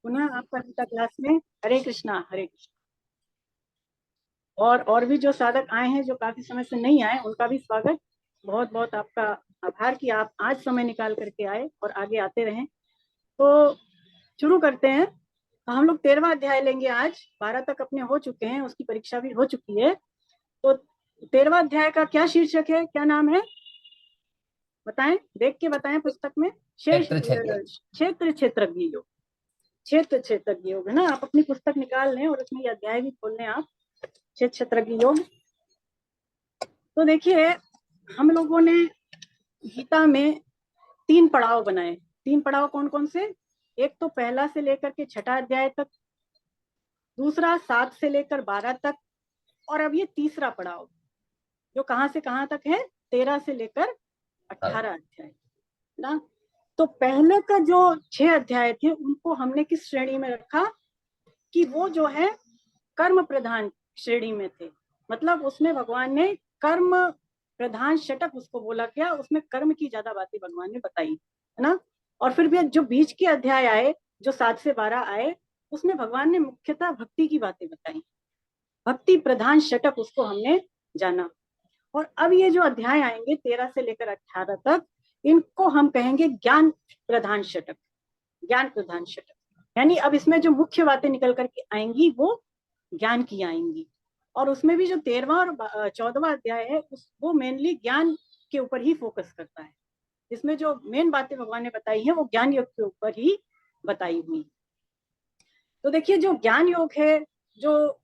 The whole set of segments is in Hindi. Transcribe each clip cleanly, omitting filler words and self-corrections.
पुनः आपका गीता क्लास में हरे कृष्णा हरे कृष्णा। और भी जो साधक आए हैं, जो काफी समय से नहीं आए, उनका भी स्वागत। बहुत बहुत आपका आभार कि आप आज समय निकाल करके आए और आगे आते रहें। तो शुरू करते हैं। हम लोग 13वां अध्याय लेंगे आज। 12 तक अपने हो चुके हैं, उसकी परीक्षा भी हो चुकी है। तो 13वां अध्याय का क्या शीर्षक है, क्या नाम है, बताएं, देख के बताएं पुस्तक में। क्षेत्र क्षेत्रज्ञ योग। क्षेत्र क्षेत्रज्ञ योग है ना। आप अपनी पुस्तक निकाल लें और उसमें ये अध्याय भी खोल लें आप, क्षेत्र क्षेत्रज्ञ योग। तो देखिए, हम लोगों ने गीता में 3 पड़ाव बनाए। 3 पड़ाव कौन कौन से? एक तो पहला से लेकर के 6ठा अध्याय तक, दूसरा 7 से लेकर 12 तक, और अब ये तीसरा पड़ाव जो कहां से कहां तक है, 13 से लेकर 18 अध्याय ना। तो पहले का जो 6 अध्याय थे उनको हमने किस श्रेणी में रखा कि वो जो है कर्म प्रधान श्रेणी में थे। मतलब उसमें भगवान ने कर्म प्रधान षटक उसको बोला गया, उसमें कर्म की ज्यादा बातें भगवान ने बताई है ना। और फिर भी जो बीच के अध्याय आए, जो 7 से 12 आए, उसमें भगवान ने मुख्यतः भक्ति की बातें बताई। भक्ति प्रधान षटक उसको हमने जाना। और अब ये जो अध्याय आएंगे 13 से लेकर 18 तक, इनको हम कहेंगे ज्ञान प्रधान षटक। ज्ञान प्रधान षटक यानी अब इसमें जो मुख्य बातें निकल करके आएंगी वो ज्ञान की आएंगी। और उसमें भी जो 13वां और 14वां अध्याय है वो मेनली ज्ञान के ऊपर ही फोकस करता है। इसमें जो मेन बातें भगवान ने बताई है वो ज्ञान योग के ऊपर ही बताई हुई। तो देखिए, जो ज्ञान योग है, जो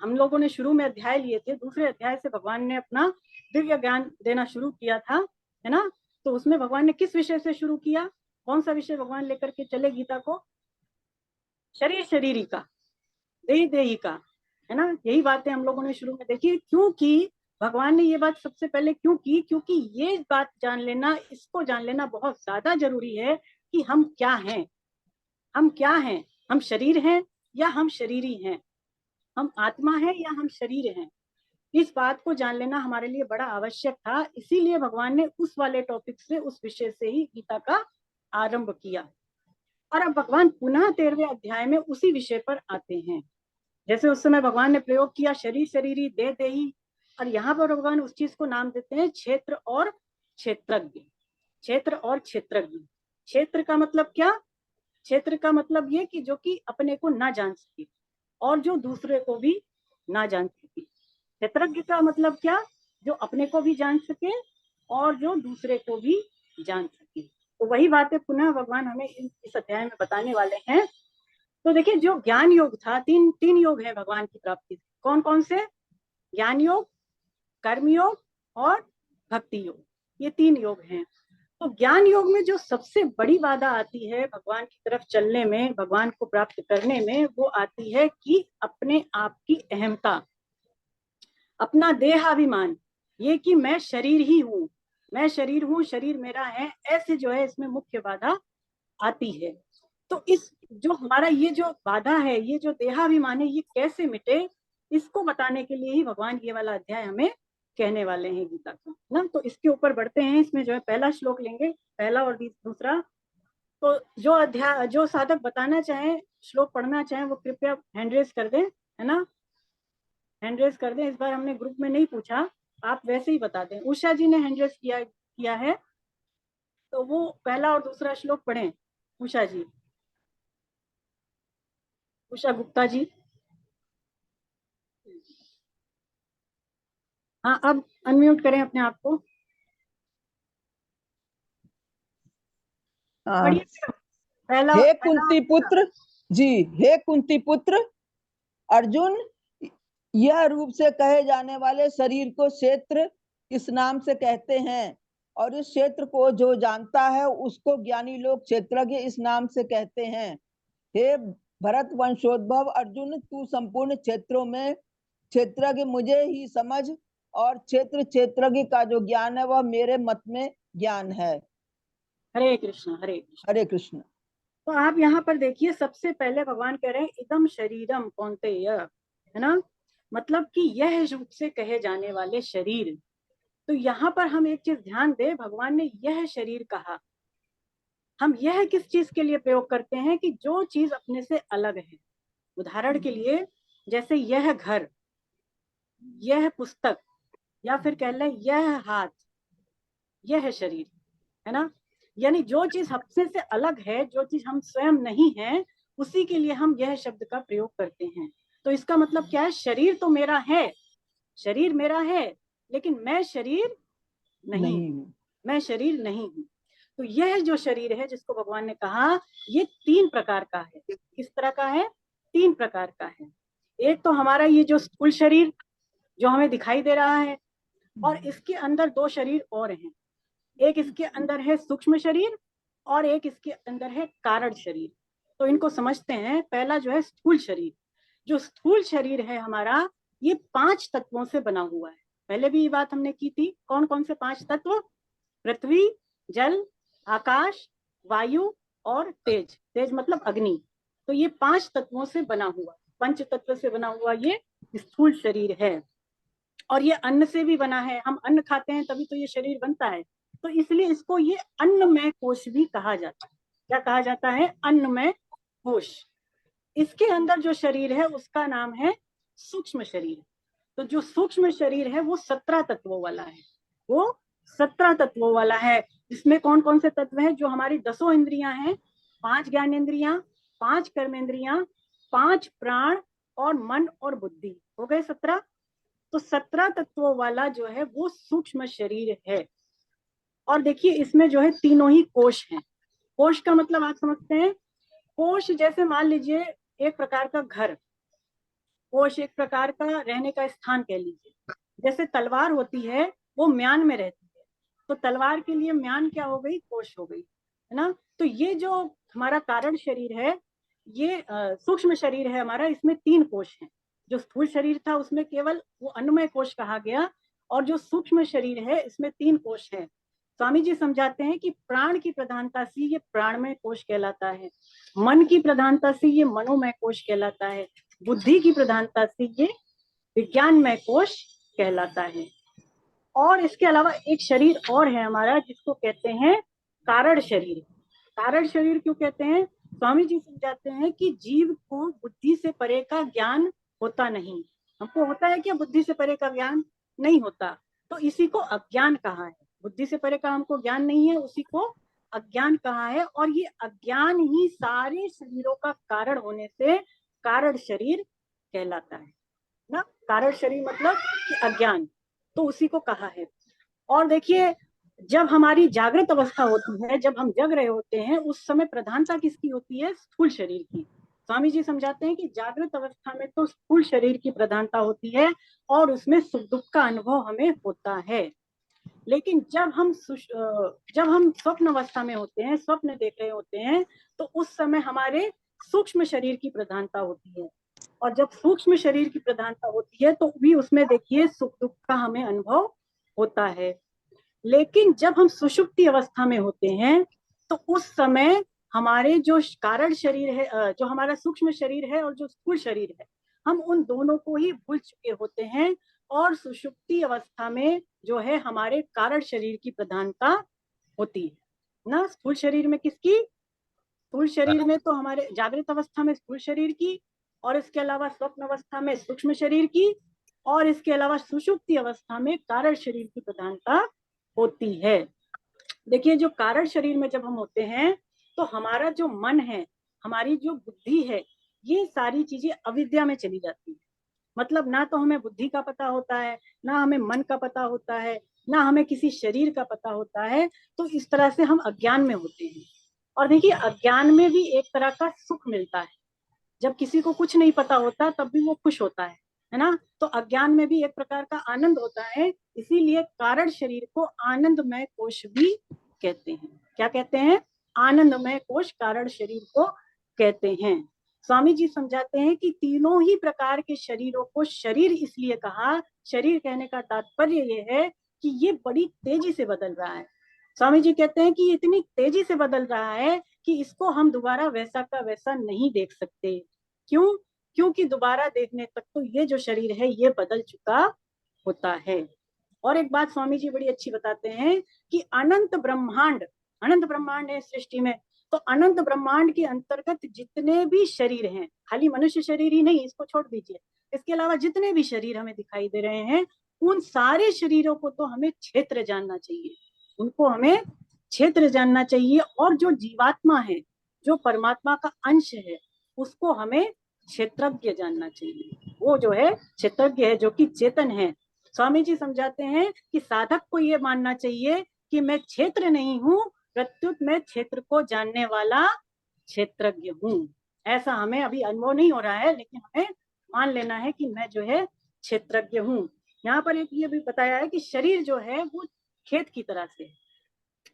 हम लोगों ने शुरू में अध्याय लिए थे, दूसरे अध्याय से भगवान ने अपना दिव्य ज्ञान देना शुरू किया था, है ना। तो उसमें भगवान ने किस विषय से शुरू किया? कौन सा विषय भगवान लेकर के चले गीता को? शरीर शरीरी का, देही देही का, है ना। यही बातें हम लोगों ने शुरू में देखी। क्योंकि भगवान ने ये बात सबसे पहले क्यों की? क्योंकि ये बात जान लेना, इसको जान लेना बहुत ज्यादा जरूरी है कि हम क्या हैं। हम क्या हैं? हम शरीर हैं या हम शरीरी हैं? हम आत्मा है या हम शरीर हैं? इस बात को जान लेना हमारे लिए बड़ा आवश्यक था। इसीलिए भगवान ने उस वाले टॉपिक से, उस विषय से ही गीता का आरंभ किया। और अब भगवान पुनः 13वें अध्याय में उसी विषय पर आते हैं। जैसे उस समय भगवान ने प्रयोग किया शरीर शरीरी देह देही, और यहाँ पर भगवान उस चीज को नाम देते हैं क्षेत्र और क्षेत्रज्ञ। क्षेत्र और क्षेत्रज्ञ। क्षेत्र का मतलब क्या? क्षेत्र का मतलब ये कि जो कि अपने को ना जान सके और जो दूसरे को भी ना जान सके। क्षेत्रज्ञ का मतलब क्या? जो अपने को भी जान सके और जो दूसरे को भी जान सके। तो वही बातें पुनः भगवान हमें इस अध्याय में बताने वाले हैं। तो देखिए, जो ज्ञान योग था, तीन योग है भगवान की प्राप्ति। कौन कौन से? ज्ञान योग, कर्म योग और भक्ति योग। ये 3 योग हैं। तो ज्ञान योग में जो सबसे बड़ी बाधा आती है भगवान की तरफ चलने में, भगवान को प्राप्त करने में, वो आती है कि अपने आप की अहमता, अपना देहाभिमान, ये कि मैं शरीर ही हूँ, मैं शरीर हूँ, शरीर मेरा है, ऐसे जो है इसमें मुख्य बाधा आती है। तो इस जो हमारा ये जो बाधा है, ये जो देहाभिमान है, ये कैसे मिटे, इसको बताने के लिए ही भगवान ये वाला अध्याय हमें कहने वाले हैं गीता का ना। तो इसके ऊपर बढ़ते हैं। इसमें जो है पहला श्लोक लेंगे, पहला और दूसरा। तो जो अध्याय, जो साधक बताना चाहें, श्लोक पढ़ना चाहें, वो कृपया हैंड रेज कर दें, है ना। हैंड रेज कर दें। इस बार हमने ग्रुप में नहीं पूछा, आप वैसे ही बता दें। उषा जी ने हैंड रेज किया है, तो वो पहला और दूसरा श्लोक पढ़ें। उषा जी, उषा गुप्ता जी। हाँ, अब अनम्यूट करें अपने आप को, पढ़िए पहला हे पहला। कुंती पुत्र जी, हे कुंती पुत्र अर्जुन, यह रूप से कहे जाने वाले शरीर को क्षेत्र इस नाम से कहते हैं, और इस क्षेत्र को जो जानता है उसको ज्ञानी लोग क्षेत्रज्ञ इस नाम से कहते हैं। हे भरत वंशोद्भव अर्जुन, तू संपूर्ण क्षेत्रों में क्षेत्रज्ञ मुझे ही समझ, और क्षेत्र क्षेत्रज्ञ का जो ज्ञान है वह मेरे मत में ज्ञान है। हरे कृष्ण हरे कृष्ण। हरे कृष्ण। तो आप यहाँ पर देखिए, सबसे पहले भगवान कह रहे हैं इदम शरीरम कौन्तेय, है ना। मतलब कि यह रूप से कहे जाने वाले शरीर। तो यहाँ पर हम एक चीज ध्यान दें, भगवान ने यह शरीर कहा, हम यह किस चीज के लिए प्रयोग करते हैं कि जो चीज अपने से अलग है। उदाहरण के लिए जैसे यह घर, यह पुस्तक, या फिर कह लें यह हाथ, यह शरीर, है ना। यानी जो चीज हमसे से अलग है, जो चीज हम स्वयं नहीं है, उसी के लिए हम यह शब्द का प्रयोग करते हैं। तो इसका मतलब क्या है, शरीर तो मेरा है, शरीर मेरा है, लेकिन मैं शरीर नहीं नहीं। हूँ, मैं शरीर नहीं हूँ। तो यह जो शरीर है जिसको भगवान ने कहा, ये 3 प्रकार का है। किस तरह का है? 3 प्रकार का है। एक तो हमारा ये जो स्थूल शरीर जो हमें दिखाई दे रहा है, और इसके अंदर 2 शरीर और हैं। एक इसके अंदर है सूक्ष्म शरीर, और एक इसके अंदर है कारण शरीर। तो इनको समझते हैं। पहला जो है स्थूल शरीर। जो स्थूल शरीर है हमारा, ये 5 तत्वों से बना हुआ है। पहले भी ये बात हमने की थी। कौन कौन से 5 तत्व? पृथ्वी, जल, आकाश, वायु और तेज। तेज मतलब अग्नि। तो ये 5 तत्वों से बना हुआ, पंच तत्व से बना हुआ ये स्थूल शरीर है। और ये अन्न से भी बना है। हम अन्न खाते हैं तभी तो ये शरीर बनता है। तो इसलिए इसको ये अन्नमय कोश भी कहा जाता है। क्या कहा जाता है? अन्नमय कोश। इसके अंदर जो शरीर है उसका नाम है सूक्ष्म शरीर। तो जो सूक्ष्म शरीर है वो 17 तत्वों वाला है। वो 17 तत्वों वाला है। इसमें कौन कौन से तत्व हैं? जो हमारी 10 इंद्रियां हैं, 5 ज्ञानेंद्रियां, 5 कर्मेंद्रियां, 5 प्राण और मन और बुद्धि, हो गए 17। तो 17 तत्वों वाला जो है वो सूक्ष्म शरीर है। और देखिए इसमें जो है तीनों ही कोश हैं। कोश का मतलब आप समझते हैं? कोश जैसे मान लीजिए एक प्रकार का घर, कोश एक प्रकार का रहने का स्थान कह लीजिए। जैसे तलवार होती है वो म्यान में रहती है, तो तलवार के लिए म्यान क्या हो गई? कोश हो गई, है ना। तो ये जो हमारा कारण शरीर है, ये सूक्ष्म शरीर है हमारा, इसमें 3 कोश हैं। जो स्थूल शरीर था उसमें केवल वो अन्नमय कोश कहा गया, और जो सूक्ष्म शरीर है इसमें 3 कोश हैं। स्वामी जी समझाते हैं कि प्राण की प्रधानता से ये प्राणमय कोश कहलाता है, मन की प्रधानता से ये मनोमय कोश कहलाता है, बुद्धि की प्रधानता से ये विज्ञानमय कोश कहलाता है। और इसके अलावा एक शरीर और है हमारा जिसको कहते हैं कारण शरीर। कारण शरीर क्यों कहते हैं? स्वामी जी समझाते हैं कि जीव को बुद्धि से परे का ज्ञान होता नहीं। हमको होता है क्या बुद्धि से परे का ज्ञान? नहीं होता। तो इसी को अज्ञान कहा है। बुद्धि से परे का हमको ज्ञान नहीं है, उसी को अज्ञान कहा है। और ये अज्ञान ही सारे शरीरों का कारण होने से कारण शरीर कहलाता है ना। कारण शरीर मतलब कि अज्ञान, तो उसी को कहा है। और देखिए जब हमारी जागृत अवस्था होती है, जब हम जग रहे होते हैं, उस समय प्रधानता किसकी होती है? स्थूल शरीर की। स्वामी जी समझाते हैं कि जागृत अवस्था में तो स्थूल शरीर की प्रधानता होती है और उसमें सुख दुख का अनुभव हमें होता है। लेकिन जब हम स्वप्न अवस्था में होते हैं, स्वप्न देख रहे होते हैं, तो उस समय हमारे सूक्ष्म शरीर की प्रधानता होती है। और जब सूक्ष्म शरीर की प्रधानता होती है तो भी उसमें देखिए सुख दुख का हमें अनुभव होता है। लेकिन जब हम सुषुप्ति अवस्था में होते हैं तो उस समय हमारे जो कारण शरीर है, जो हमारा सूक्ष्म शरीर है और जो स्थूल शरीर है, हम उन दोनों को ही भूल चुके होते हैं। और सुषुप्ति अवस्था में जो है हमारे कारण शरीर की प्रधानता होती है ना। स्थूल शरीर में किसकी? स्थूल शरीर में तो हमारे जागृत अवस्था में स्थूल शरीर की, और इसके अलावा स्वप्न अवस्था में सूक्ष्म शरीर की, और इसके अलावा सुषुप्ति अवस्था में कारण शरीर की प्रधानता होती है। देखिए जो कारण शरीर में जब हम होते हैं तो हमारा जो मन है, हमारी जो बुद्धि है, ये सारी चीजें अविद्या में चली जाती है। मतलब ना तो हमें बुद्धि का पता होता है, ना हमें मन का पता होता है, ना हमें किसी शरीर का पता होता है। तो इस तरह से हम अज्ञान में होते हैं। और देखिए अज्ञान में भी एक तरह का सुख मिलता है। जब किसी को कुछ नहीं पता होता तब भी वो खुश होता है ना। तो अज्ञान में भी एक प्रकार का आनंद होता है। इसीलिए कारण शरीर को आनंदमय कोश भी कहते हैं। क्या कहते हैं? आनंदमय कोश कारण शरीर को कहते हैं। स्वामी जी समझाते हैं कि तीनों ही प्रकार के शरीरों को शरीर इसलिए कहा, शरीर कहने का तात्पर्य ये है कि ये बड़ी तेजी से बदल रहा है। स्वामी जी कहते हैं कि इतनी तेजी से बदल रहा है कि इसको हम दोबारा वैसा का वैसा नहीं देख सकते। क्यों? क्योंकि दोबारा देखने तक तो ये जो शरीर है ये बदल चुका होता है। और एक बात स्वामी जी बड़ी अच्छी बताते हैं कि अनंत ब्रह्मांड, अनंत ब्रह्मांड है सृष्टि में। तो अनंत ब्रह्मांड के अंतर्गत जितने भी शरीर हैं, खाली मनुष्य शरीर ही नहीं, इसको छोड़ दीजिए, इसके अलावा जितने भी शरीर हमें दिखाई दे रहे हैं, उन सारे शरीरों को तो हमें क्षेत्र जानना चाहिए, उनको हमें क्षेत्र जानना चाहिए। और जो जीवात्मा है, जो परमात्मा का अंश है, उसको हमें क्षेत्रज्ञ जानना चाहिए। वो जो है क्षेत्रज्ञ है, जो कि चेतन है। स्वामी जी समझाते हैं कि साधक को ये मानना चाहिए कि मैं क्षेत्र नहीं हूँ, प्रत्युत मैं क्षेत्र को जानने वाला क्षेत्रज्ञ हूँ। ऐसा हमें अभी अनुभव नहीं हो रहा है, लेकिन हमें मान लेना है कि मैं जो है क्षेत्रज्ञ हूँ। यहाँ पर एक ये भी बताया है कि शरीर जो है वो खेत की तरह से,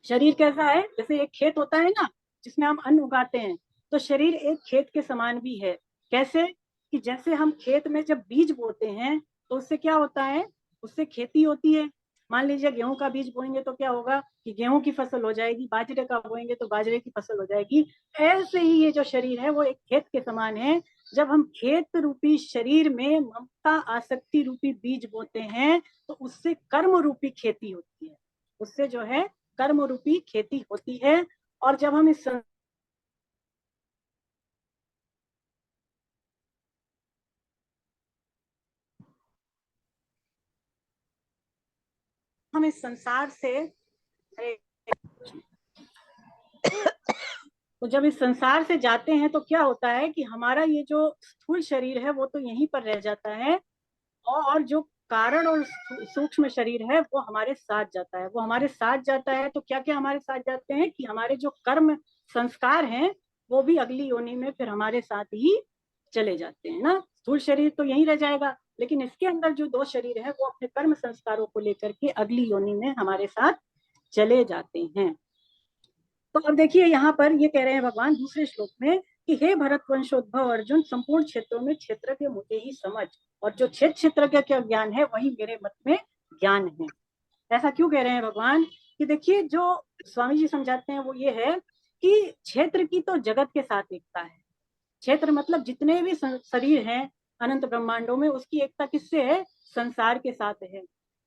शरीर कैसा है, जैसे एक खेत होता है ना जिसमें हम अन्न उगाते हैं, तो शरीर एक खेत के समान भी है। कैसे कि जैसे हम खेत में जब बीज बोते हैं तो उससे क्या होता है, उससे खेती होती है। मान लीजिए गेहूं का बीज बोएंगे तो क्या होगा कि गेहूं की फसल हो जाएगी, बाजरे का बोएंगे तो बाजरे की फसल हो जाएगी। ऐसे ही ये जो शरीर है वो एक खेत के समान है। जब हम खेत रूपी शरीर में ममता आसक्ति रूपी बीज बोते हैं तो उससे कर्म रूपी खेती होती है, उससे जो है कर्म रूपी खेती होती है। और जब हम इस संसार से, तो जब इस संसार से जाते हैं तो क्या होता है कि हमारा ये जो स्थूल शरीर है वो तो यहीं पर रह जाता है, और जो कारण और सूक्ष्म शरीर है वो हमारे साथ जाता है। वो हमारे साथ जाता है तो क्या क्या हमारे साथ जाते हैं कि हमारे जो कर्म संस्कार हैं वो भी अगली योनि में फिर हमारे साथ ही चले जाते हैं ना। स्थूल शरीर तो यहीं रह जाएगा, लेकिन इसके अंदर जो दो शरीर है वो अपने कर्म संस्कारों को लेकर के अगली योनि में हमारे साथ चले जाते हैं। तो अब देखिए यहाँ पर ये कह रहे हैं भगवान दूसरे श्लोक में कि हे भरत वंशोद्भव अर्जुन, संपूर्ण क्षेत्रों में क्षेत्र के मुझे ही समझ, और जो क्षेत्र का ज्ञान है वही मेरे मत में ज्ञान है। ऐसा क्यों कह रहे हैं भगवान कि देखिए जो स्वामी जी समझाते हैं वो ये है कि क्षेत्र की तो जगत के साथ एकता है। क्षेत्र मतलब जितने भी शरीर हैं अनंत ब्रह्मांडों में, उसकी एकता किससे है, संसार के साथ है,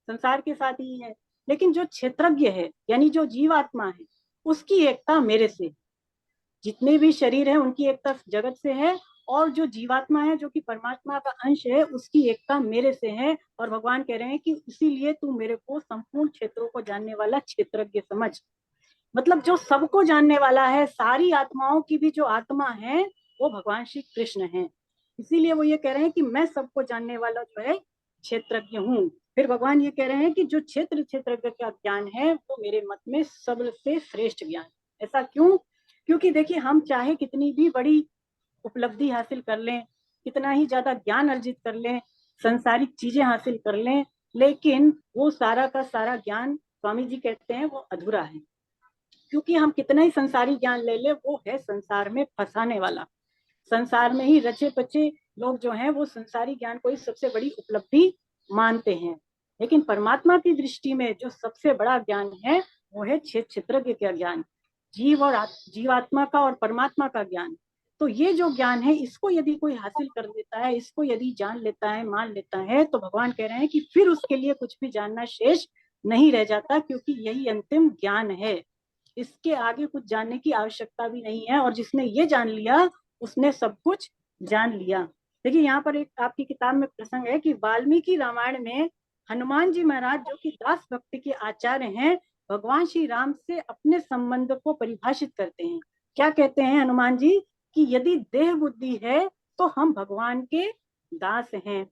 संसार के साथ ही है। लेकिन जो क्षेत्रज्ञ है यानी जो जीवात्मा है उसकी एकता मेरे से, जितने भी शरीर हैं उनकी एकता जगत से है, और जो जीवात्मा है जो कि परमात्मा का अंश है उसकी एकता मेरे से है। और भगवान कह रहे हैं कि इसीलिए तू मेरे को संपूर्ण क्षेत्रों को जानने वाला क्षेत्रज्ञ समझ। मतलब जो सबको जानने वाला है, सारी आत्माओं की भी जो आत्मा है वो भगवान श्री कृष्ण है। इसीलिए वो ये कह रहे हैं कि मैं सबको जानने वाला जो है क्षेत्रज्ञ हूँ। फिर भगवान ये कह रहे हैं कि जो क्षेत्रज्ञ का ज्ञान है वो मेरे मत में सबसे श्रेष्ठ ज्ञान। ऐसा क्यों, क्योंकि देखिए हम चाहे कितनी भी बड़ी उपलब्धि हासिल कर लें, कितना ही ज्यादा ज्ञान अर्जित कर लें, संसारिक चीजें हासिल कर लें, लेकिन वो सारा का सारा ज्ञान स्वामी जी कहते हैं वो अधूरा है। क्योंकि हम कितना ही संसारी ज्ञान ले ले वो है संसार में फंसाने वाला। संसार में ही रचे पचे लोग जो हैं वो संसारी ज्ञान को ही सबसे बड़ी उपलब्धि मानते हैं। लेकिन परमात्मा की दृष्टि में जो सबसे बड़ा ज्ञान है वो है क्षेत्रज्ञ का ज्ञान, जीव और जीवात्मा का और परमात्मा का ज्ञान। तो ये जो ज्ञान है इसको यदि कोई हासिल कर लेता है, इसको यदि जान लेता है, मान लेता है, तो भगवान कह रहे हैं कि फिर उसके लिए कुछ भी जानना शेष नहीं रह जाता, क्योंकि यही अंतिम ज्ञान है। इसके आगे कुछ जानने की आवश्यकता भी नहीं है, और जिसने ये जान लिया उसने सब कुछ जान लिया। देखिए यहाँ पर एक आपकी किताब में प्रसंग है कि वाल्मीकि रामायण में हनुमान जी महाराज जो कि दास भक्ति के आचार्य हैं, भगवान श्री राम से अपने संबंध को परिभाषित करते हैं। क्या कहते हैं हनुमान जी कि यदि देह बुद्धि है तो हम भगवान के दास हैं,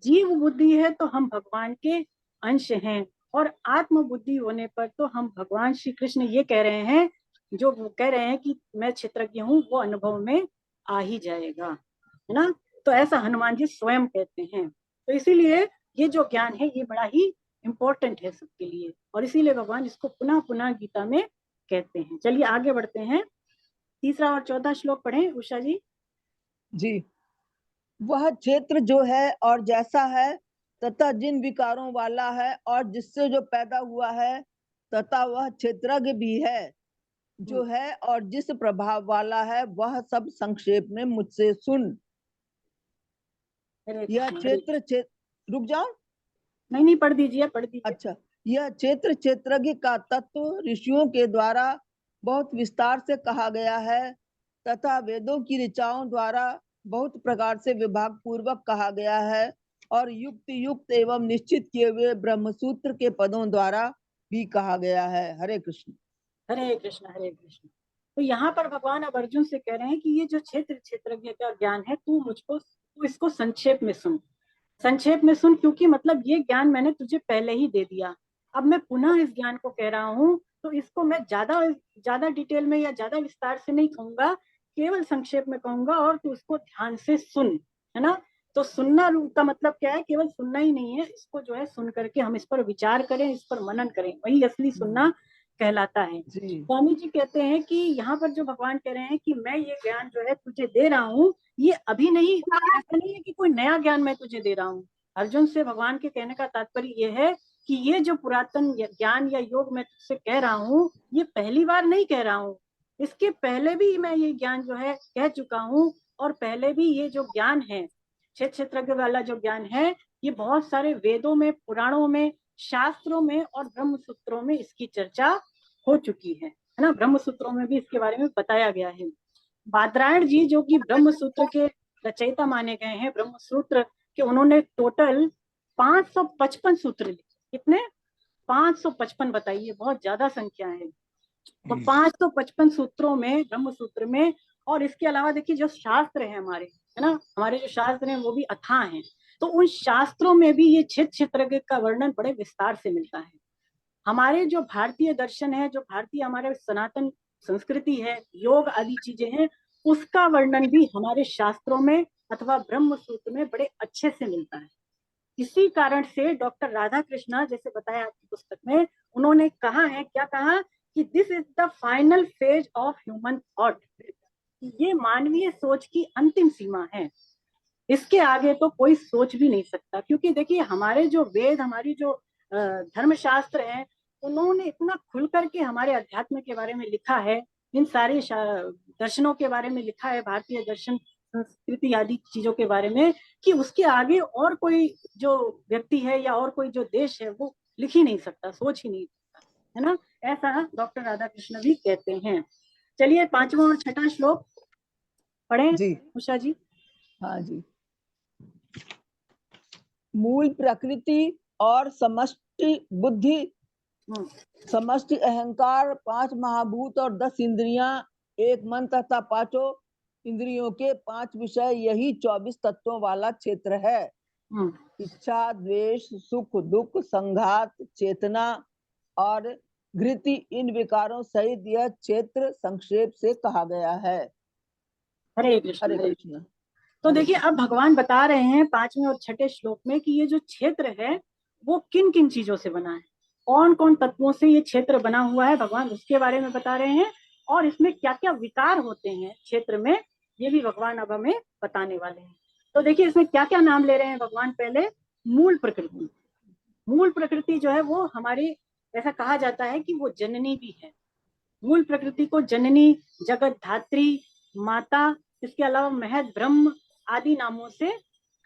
जीव बुद्धि है तो हम भगवान के अंश हैं, और आत्म बुद्धि होने पर तो हम भगवान श्री कृष्ण, ये कह रहे हैं, जो कह रहे हैं कि मैं क्षेत्रज्ञ हूँ, वो अनुभव में आ ही जाएगा, है ना। तो ऐसा हनुमान जी स्वयं कहते हैं। तो इसीलिए ये जो ज्ञान है ये बड़ा ही इंपॉर्टेंट है सबके लिए, और इसीलिए भगवान इसको पुनः पुनः गीता में कहते हैं। चलिए आगे बढ़ते हैं, 3 और 14 श्लोक पढ़ें उषा जी। जी, वह क्षेत्र जो है और जैसा है तथा जिन विकारों वाला है और जिससे जो पैदा हुआ है, तथा वह क्षेत्रज्ञ भी है जो है और जिस प्रभाव वाला है, वह सब संक्षेप में मुझसे सुन। यह क्षेत्र रुक जाओ, नहीं पढ़ दीजिए, पढ़ दीजिए। अच्छा, यह क्षेत्रज्ञ का तत्व ऋषियों के द्वारा बहुत विस्तार से कहा गया है तथा वेदों की ऋचाओं द्वारा बहुत प्रकार से विभाग पूर्वक कहा गया है और युक्त युक्त एवं निश्चित किए हुए ब्रह्मसूत्र के पदों द्वारा भी कहा गया है। हरे कृष्ण। हरे कृष्ण हरे कृष्ण। तो यहाँ पर भगवान अब अर्जुन से कह रहे हैं कि ये जो क्षेत्रज्ञ का ज्ञान है, तू इसको संक्षेप में सुन, संक्षेप में सुन, क्योंकि मतलब ये ज्ञान मैंने तुझे पहले ही दे दिया। अब मैं पुनः इस ज्ञान को कह रहा हूँ, तो इसको मैं ज्यादा ज्यादा डिटेल में या ज्यादा विस्तार से नहीं कहूंगा, केवल संक्षेप में कहूंगा, और तू इसको ध्यान से सुन, है ना। तो सुनना का मतलब क्या है, केवल सुनना ही नहीं है, इसको जो है सुन करके हम इस पर विचार करें, इस पर मनन करें, वही असली सुनना कहलाता है। स्वामी जी कहते हैं कि यहाँ पर जो भगवान कह रहे हैं कि मैं ये ज्ञान जो है तुझे दे रहा हूँ, ये अभी नहीं, ऐसा नहीं है कि कोई नया ज्ञान मैं तुझे दे रहा हूँ। अर्जुन से भगवान के कहने का तात्पर्य ये है कि ये जो पुरातन ज्ञान या योग मैं तुझसे कह रहा हूँ, ये पहली बार नहीं कह रहा हूँ, इसके पहले भी मैं ये ज्ञान जो है कह चुका हूँ, और पहले भी ये जो ज्ञान है, क्षेत्रज्ञ वाला जो ज्ञान है, ये बहुत सारे वेदों में, पुराणों में, शास्त्रों में और ब्रह्म सूत्रों में इसकी चर्चा हो चुकी है ना। ब्रह्म सूत्रों में भी इसके बारे में बताया गया है। बादरायण जी जो कि ब्रह्म सूत्र के रचयिता माने गए हैं, ब्रह्म सूत्र के, उन्होंने टोटल 555 सूत्र लिखे। कितने? 555। बताइए, बहुत ज्यादा संख्या है। तो 555 सूत्रों में, ब्रह्म सूत्र में, और इसके अलावा देखिए जो शास्त्र है हमारे, है ना, हमारे जो शास्त्र हैं वो भी अथाह हैं। तो उन शास्त्रों में भी ये क्षेत्रज्ञ का वर्णन बड़े विस्तार से मिलता है। हमारे जो भारतीय दर्शन है, जो भारतीय हमारे सनातन संस्कृति है, योग आदि चीजें हैं, उसका वर्णन भी हमारे शास्त्रों में अथवा ब्रह्म सूत्र में बड़े अच्छे से मिलता है। इसी कारण से डॉक्टर राधा कृष्णा, जैसे बताया आपकी पुस्तक में, उन्होंने कहा है, क्या कहा, कि this is the final phase of human thought, ये मानवीय सोच की अंतिम सीमा है, इसके आगे तो कोई सोच भी नहीं सकता। क्योंकि देखिए हमारे जो वेद, हमारी जो धर्मशास्त्र है, उन्होंने इतना खुल करके हमारे अध्यात्म के बारे में लिखा है, इन सारे दर्शनों के बारे में लिखा है, भारतीय दर्शन, संस्कृति आदि चीजों के बारे में, कि उसके आगे और कोई जो व्यक्ति है या और कोई जो देश है वो लिख ही नहीं सकता, सोच ही नहीं सकता, है ना। ऐसा डॉक्टर राधा कृष्ण भी कहते हैं। चलिए 5वां और 6वां श्लोक पढ़े जी। उषा जी। हाँ जी। मूल प्रकृति और समष्टि बुद्धि, समष्टि अहंकार, 5 महाभूत और 10 इंद्रियां, एक मन तथा 5 इंद्रियों के 5 विषय, यही 24 तत्वों वाला क्षेत्र है। इच्छा, द्वेष, सुख दुख, संघात, चेतना और घृति, इन विकारों सहित यह क्षेत्र संक्षेप से कहा गया है। हरे कृष्ण। हरे कृष्ण। तो देखिए अब भगवान बता रहे हैं 5वें और 6ठे श्लोक में कि ये जो क्षेत्र है वो किन किन चीजों से बना है, कौन कौन तत्वों से ये क्षेत्र बना हुआ है, भगवान उसके बारे में बता रहे हैं, और इसमें क्या क्या विकार होते हैं क्षेत्र में, ये भी भगवान अब हमें बताने वाले हैं। तो देखिए इसमें क्या क्या नाम ले रहे हैं भगवान। पहले मूल प्रकृति। मूल प्रकृति जो है वो हमारी, ऐसा कहा जाता है कि वो जननी भी है। मूल प्रकृति को जननी, जगत धात्री, माता, इसके अलावा महद, ब्रह्म आदि नामों से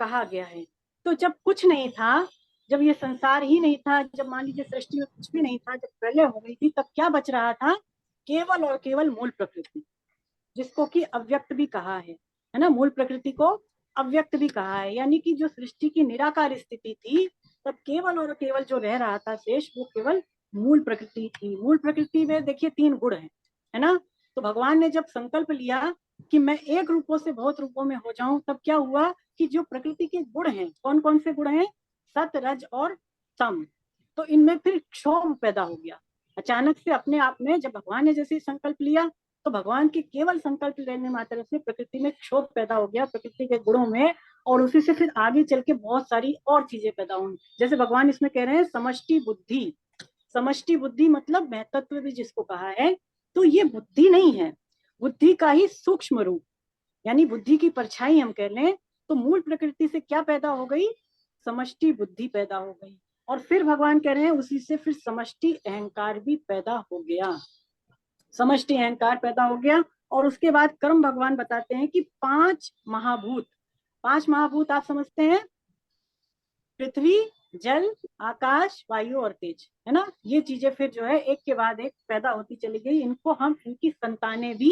कहा गया है। तो जब कुछ नहीं था, जब ये संसार ही नहीं था, जब मान लीजिए सृष्टि में कुछ भी नहीं था, जब प्रलय हो गई थी, तब क्या बच रहा था? केवल और केवल मूल प्रकृति, जिसको कि अव्यक्त भी कहा है ना। मूल प्रकृति को अव्यक्त भी कहा है, यानी कि जो सृष्टि की निराकार स्थिति थी, तब केवल और केवल जो रह रहा था शेष, वो केवल मूल प्रकृति थी। मूल प्रकृति में देखिए 3 गुण है ना। तो भगवान ने जब संकल्प लिया कि मैं एक रूपों से बहुत रूपों में हो जाऊं, तब क्या हुआ कि जो प्रकृति के गुण हैं, कौन कौन से गुण हैं? सत, रज और तम। तो इनमें फिर क्षोभ पैदा हो गया अचानक से अपने आप में। जब भगवान ने जैसे संकल्प लिया, तो भगवान के केवल संकल्प लेने मात्र से प्रकृति में क्षोभ पैदा हो गया, प्रकृति के गुणों में, और उसी से फिर आगे चल के बहुत सारी और चीजें पैदा हुई। जैसे भगवान इसमें कह रहे हैं समष्टि बुद्धि। समष्टि बुद्धि मतलब महतत्व भी जिसको कहा है, तो ये बुद्धि नहीं है, बुद्धि का ही सूक्ष्म रूप, यानी बुद्धि की परछाई हम कह लें। तो मूल प्रकृति से क्या पैदा हो गई? समष्टि बुद्धि पैदा हो गई। और फिर भगवान कह रहे हैं उसी से फिर समष्टि अहंकार भी पैदा हो गया, समष्टि अहंकार पैदा हो गया। और उसके बाद कर्म भगवान बताते हैं कि 5 महाभूत, 5 महाभूत आप समझते हैं, पृथ्वी, जल, आकाश, वायु और तेज, है ना। ये चीजें फिर जो है एक के बाद एक पैदा होती चली गई। इनको हम इनकी संतानें भी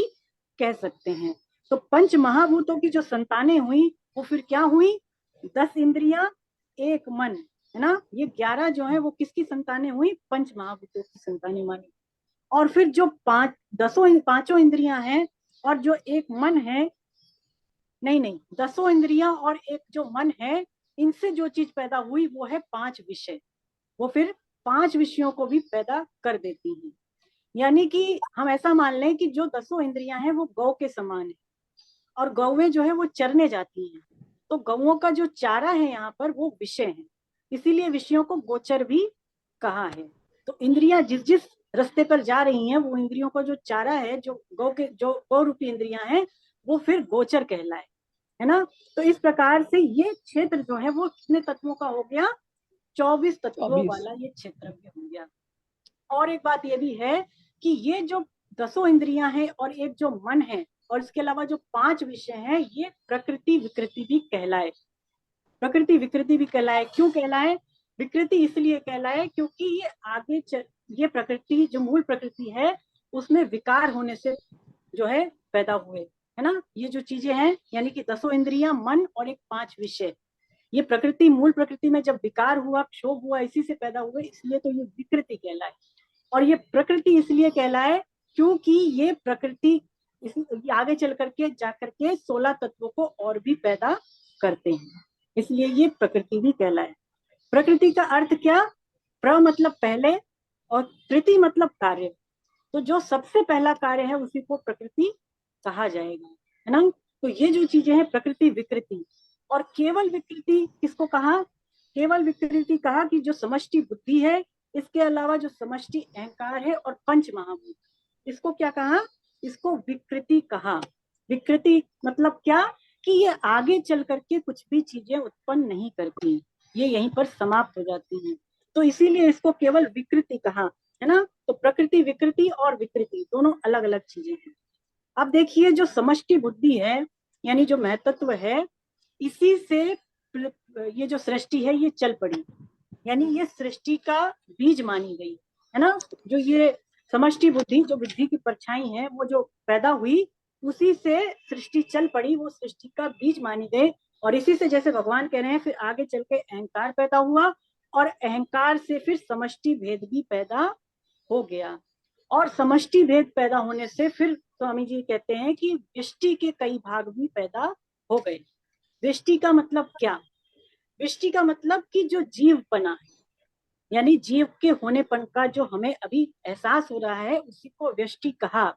कह सकते हैं। तो पंच महाभूतों की जो संतानें हुई वो फिर क्या हुई, 10 इंद्रियां, एक मन, है ना। ये 11 जो है वो किसकी संतानें हुई, पंच महाभूतों की संतानें मानी। और फिर जो पांचों इंद्रियां हैं और जो एक मन है, नहीं नहीं, 10 इंद्रियां और एक जो मन है, इनसे जो चीज पैदा हुई वो है 5 विषय। वो फिर 5 विषयों को भी पैदा कर देती हैं। यानी कि हम ऐसा मान लें कि जो 10 इंद्रियां हैं वो गौ के समान है, और गौएं जो है वो चरने जाती हैं। तो गौओं का जो चारा है यहाँ पर वो विषय है, इसीलिए विषयों को गोचर भी कहा है। तो इंद्रियां जिस जिस रास्ते पर जा रही हैं, वो इंद्रियों का जो चारा है, जो गौ रूपी इंद्रियां हैं, वो फिर गोचर कहलाए, है ना। तो इस प्रकार से ये क्षेत्र जो है वो कितने तत्वों का हो गया, 24 तत्वों 24। वाला ये क्षेत्र भी हो गया। और एक बात ये भी है कि ये जो 10 इंद्रियां हैं और एक जो मन है और इसके अलावा जो 5 विषय हैं, ये प्रकृति विकृति भी कहलाए। प्रकृति विकृति भी कहलाए, क्यों कहलाए, विकृति इसलिए कहलाए क्योंकि ये ये प्रकृति जो मूल प्रकृति है उसमें विकार होने से जो है पैदा हुए, है ना। ये जो चीजें हैं यानी कि 10 इंद्रियां, मन और एक 5 विषय, ये प्रकृति मूल प्रकृति में जब विकार हुआ, क्षोभ हुआ, इसी से पैदा हुए, इसलिए तो ये विकृति कहलाए। और ये प्रकृति इसलिए कहलाए क्योंकि ये प्रकृति आगे चल करके जाकर के 16 तत्वों को और भी पैदा करते हैं, इसलिए ये प्रकृति भी कहलाए। प्रकृति का अर्थ क्या, प्र मतलब पहले और कृति मतलब कार्य। तो जो सबसे पहला कार्य है उसी को प्रकृति कहा जाएगा, है ना। तो ये जो चीजें हैं प्रकृति विकृति। और केवल विकृति किसको कहा, केवल विकृति कहा कि जो समष्टि बुद्धि है, इसके अलावा जो समष्टि अहंकार है और पंच महाभूत, इसको क्या कहा, इसको विकृति कहा। विकृति मतलब क्या, कि ये आगे चल करके कुछ भी चीजें उत्पन्न नहीं करती, ये यहीं पर समाप्त हो जाती हैं। तो इसीलिए इसको केवल विकृति कहा, है ना। तो प्रकृति विकृति और विकृति दोनों अलग अलग चीजें हैं। अब देखिए जो समष्टि बुद्धि है यानी जो महतत्व है, इसी से ये जो सृष्टि है ये चल पड़ी, यानी ये सृष्टि का बीज मानी गई, है ना। जो ये समष्टि बुद्धि, जो बुद्धि की परछाई है, वो जो पैदा हुई उसी से सृष्टि चल पड़ी, वो सृष्टि का बीज मानी गई। और इसी से जैसे भगवान कह रहे हैं फिर आगे चल के अहंकार पैदा हुआ, और अहंकार से फिर समष्टि भेद भी पैदा हो गया। और समष्टि भेद पैदा होने से फिर स्वामी जी कहते हैं कि व्यष्टि के कई भाग भी पैदा हो गए। व्यष्टि का मतलब क्या, व्यष्टि का मतलब कि जो जीव बना है, यानी जीव के होनेपन का जो हमें अभी एहसास हो रहा है उसी को व्यष्टि कहा।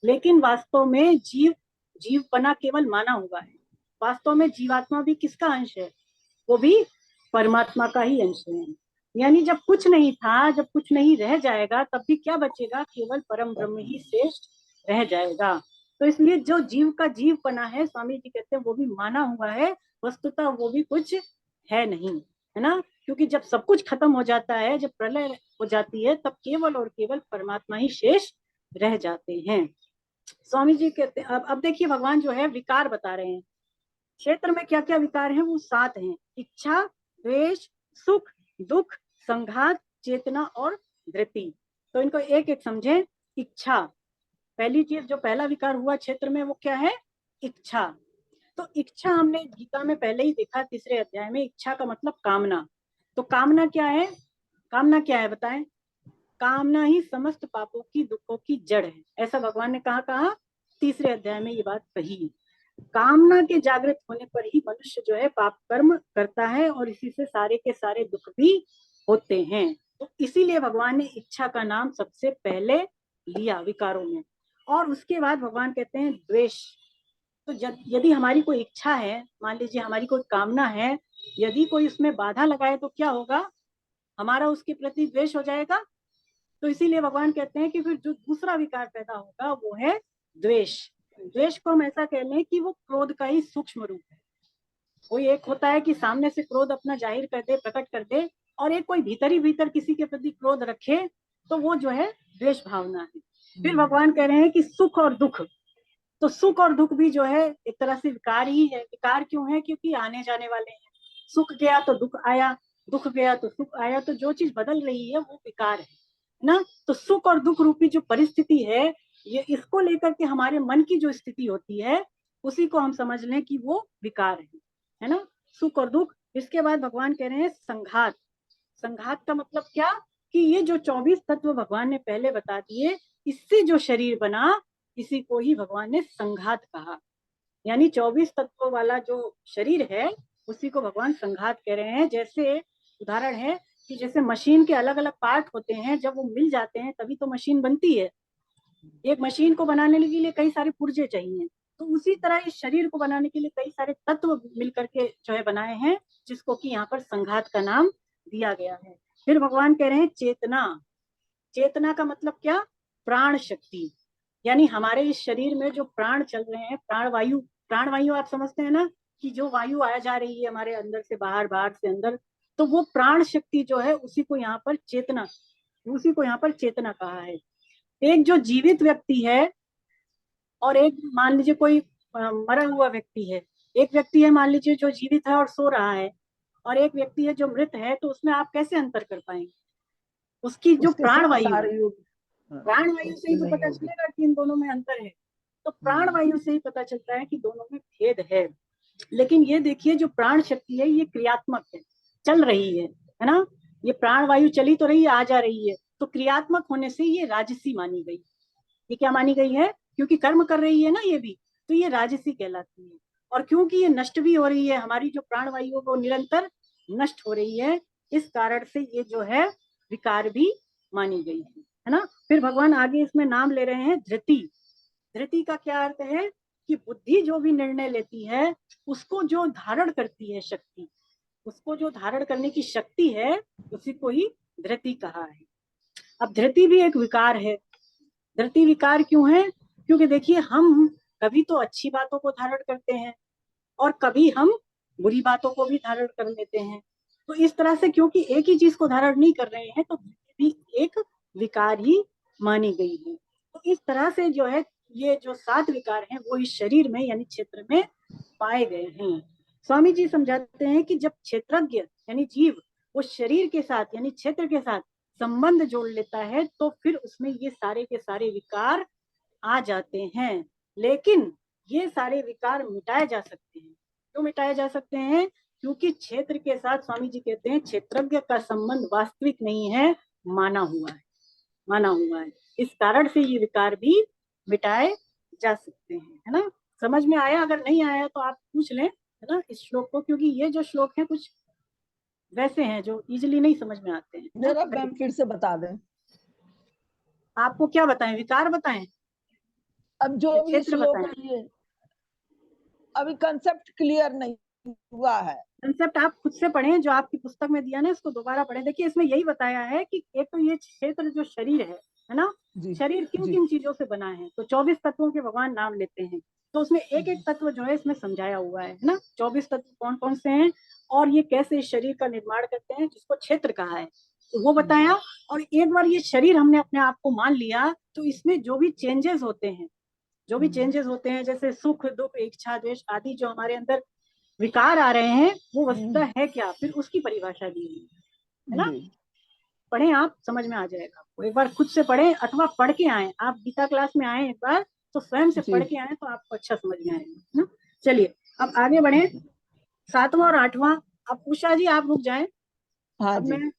लेकिन वास्तव में जीवपना केवल माना हुआ है, वास्तव में जीवात्मा भी किसका अंश है, वो भी परमात्मा का ही अंश है। यानी जब कुछ नहीं था, जब कुछ नहीं रह जाएगा, तब भी क्या बचेगा, केवल परम ब्रह्म ही श्रेष्ठ रह जाएगा। तो इसलिए जो जीव का जीवपना है, स्वामी जी कहते हैं वो भी माना हुआ है, वस्तुतः वो भी कुछ है नहीं, है ना। क्योंकि जब सब कुछ खत्म हो जाता है, जब प्रलय हो जाती है, तब केवल और केवल परमात्मा ही शेष रह जाते हैं। स्वामी जी कहते हैं, अब देखिए भगवान जो है विकार बता रहे हैं, क्षेत्र में क्या क्या विकार हैं, वो 7 हैं, इच्छा, द्वेष, सुख, दुख, संघात, चेतना और धृति। तो इनको एक एक समझें। इच्छा, पहली चीज जो पहला विकार हुआ क्षेत्र में वो क्या है, इच्छा। तो इच्छा हमने गीता में पहले ही देखा, 3रे अध्याय में, इच्छा का मतलब कामना। तो कामना क्या है, कामना क्या है बताएं, कामना ही समस्त पापों की, दुखों की जड़ है, ऐसा भगवान ने कहा 3रे अध्याय में ये बात कही। कामना के जागृत होने पर ही मनुष्य जो है पाप कर्म करता है और इसी से सारे के सारे दुख भी होते हैं। तो इसीलिए भगवान ने इच्छा का नाम सबसे पहले लिया विकारों में। और उसके बाद भगवान कहते हैं द्वेष। तो यदि हमारी कोई इच्छा है, मान लीजिए हमारी कोई कामना है, यदि कोई उसमें बाधा लगाए तो क्या होगा, हमारा उसके प्रति द्वेष हो जाएगा। तो इसीलिए भगवान कहते हैं कि फिर जो दूसरा विकार पैदा होगा वो है द्वेष। द्वेष को हम ऐसा कह लें कि वो क्रोध का ही सूक्ष्म रूप है। कोई एक होता है कि सामने से क्रोध अपना जाहिर कर दे, प्रकट कर दे, और एक कोई भीतर ही भीतर किसी के प्रति क्रोध रखे, तो वो जो है द्वेष भावना है। फिर भगवान कह रहे हैं कि सुख और दुख, तो सुख और दुख भी जो है एक तरह से विकार ही है। विकार क्यों है, क्योंकि आने जाने वाले हैं, सुख गया तो दुख आया, दुख गया तो सुख आया, तो जो चीज बदल रही है वो विकार है ना। तो सुख और दुख रूपी जो परिस्थिति है, ये इसको लेकर के हमारे मन की जो स्थिति होती है, उसी को हम समझ लें कि वो विकार है ना, सुख और दुख। इसके बाद भगवान कह रहे हैं संघात। संघात का मतलब क्या, कि ये जो 24 तत्व भगवान ने पहले बता दिए, इससे जो शरीर बना, इसी को ही भगवान ने संघात कहा। यानी 24 तत्वों वाला जो शरीर है, उसी को भगवान संघात कह रहे हैं। जैसे उदाहरण है कि जैसे मशीन के अलग अलग पार्ट होते हैं, जब वो मिल जाते हैं तभी तो मशीन बनती है। एक मशीन को बनाने के लिए कई सारे पुर्जे चाहिए, तो उसी तरह इस शरीर को बनाने के लिए कई सारे तत्व मिलकर के जो है बनाए हैं, जिसको कि यहाँ पर संघात का नाम दिया गया है। फिर भगवान कह रहे हैं चेतना। चेतना का मतलब क्या, प्राण शक्ति। यानी हमारे इस शरीर में जो प्राण चल रहे हैं, प्राण वायु, प्राण वायु आप समझते हैं ना, कि जो वायु आ जा रही है हमारे अंदर से बाहर, बाहर से अंदर, तो वो प्राण शक्ति जो है, उसी को यहाँ पर चेतना, उसी को यहाँ पर चेतना कहा है। एक जो जीवित व्यक्ति है, और एक मान लीजिए कोई मरा हुआ व्यक्ति है। एक व्यक्ति है मान लीजिए जो जीवित है और सो रहा है, और एक व्यक्ति है जो मृत है, तो उसमें आप कैसे अंतर कर पाएंगे। उसकी जो उसके प्राण वायु है, सारे योग, हाँ, प्राण वायु से ही तो उसमें पता योग है। चलेगा कि इन दोनों में अंतर है। तो प्राण वायु से ही पता चलता है कि दोनों में भेद है। लेकिन ये देखिए, जो प्राण शक्ति है ये क्रियात्मक है, चल रही है ना। ये प्राण वायु चली तो रही है, आ जा रही है, तो क्रियात्मक होने से ये राजसी मानी गई। ये क्या मानी गई है, क्योंकि कर्म कर रही है ना ये भी, तो ये राजसी कहलाती है। और क्योंकि ये नष्ट भी हो रही है, हमारी जो प्राण वायु वो निरंतर नष्ट हो रही है, इस कारण से ये जो है विकार भी मानी गई है ना। फिर भगवान आगे इसमें नाम ले रहे हैं धृति। धृति का क्या अर्थ है, कि बुद्धि जो भी निर्णय लेती है, उसको जो धारण करती है शक्ति, उसको जो धारण करने की शक्ति है, उसी को ही धृति कहा है। अब धृति भी एक विकार है। धृति विकार क्यों है, क्योंकि देखिए हम कभी तो अच्छी बातों को धारण करते हैं, और कभी हम बुरी बातों को भी धारण कर लेते हैं। तो इस तरह से क्योंकि एक ही चीज को धारण नहीं कर रहे हैं, तो भी एक विकार ही मानी गई है। तो इस तरह से जो है, ये जो 7 विकार हैं वो इस शरीर में यानी क्षेत्र में पाए गए हैं। स्वामी जी समझाते हैं कि जब क्षेत्रज्ञ यानी जीव वो शरीर के साथ यानी क्षेत्र के साथ संबंध जोड़ लेता है, तो फिर उसमें ये सारे के सारे विकार आ जाते हैं। लेकिन ये सारे विकार मिटाए जा सकते हैं। क्यों मिटाए जा सकते हैं, क्योंकि क्षेत्र के साथ स्वामी जी कहते हैं क्षेत्रज्ञ का संबंध वास्तविक नहीं है, माना हुआ है, माना हुआ है। इस कारण से ये विकार भी मिटाए जा सकते हैं, है ना। समझ में आया, अगर नहीं आया तो आप पूछ लें, है ना, इस श्लोक को, क्योंकि ये जो श्लोक है कुछ वैसे हैं जो इजीली नहीं समझ में आते हैं, है जरा ना। मैम फिर से बता दें। आपको क्या बताएं, विकार बताएं अब जो या भी क्षेत्र श्लोक बताएं। है ये अभी कंसेप्ट क्लियर नहीं हुआ है। कंसेप्ट आप खुद से पढ़ें, जो आपकी पुस्तक में दिया ना इसको दोबारा पढ़ें। देखिए इसमें यही बताया है कि एक तो ये क्षेत्र जो शरीर है ना, जी शरीर किन जी किन चीजों से बना है, तो 24 तत्वों के भगवान नाम लेते हैं। तो उसमें एक एक तत्व जो है इसमें समझाया हुआ है ना, 24 तत्व कौन कौन से हैं, और ये कैसे इस शरीर का निर्माण करते हैं, जिसको क्षेत्र कहा है, तो वो बताया। और एक बार ये शरीर हमने अपने आप को मान लिया, तो इसमें जो भी चेंजेस होते हैं, जो भी चेंजेस होते हैं, जैसे सुख दुख इच्छा द्वेष आदि जो हमारे अंदर विकार आ रहे हैं, वो वस्तुतः है क्या, फिर उसकी परिभाषा दी हुई है ना। जी पढ़ें आप, समझ में आ जाएगा आपको। एक बार खुद से पढ़ें अथवा पढ़ के आए, आप गीता क्लास में आए एक बार, तो स्वयं से जी पढ़ के आए तो आपको अच्छा समझ में आएगा, है ना। चलिए अब आगे बढ़े, 7वां और 8वां। अब उषा जी आप रुक जाएं। हाँ अब जी। मैं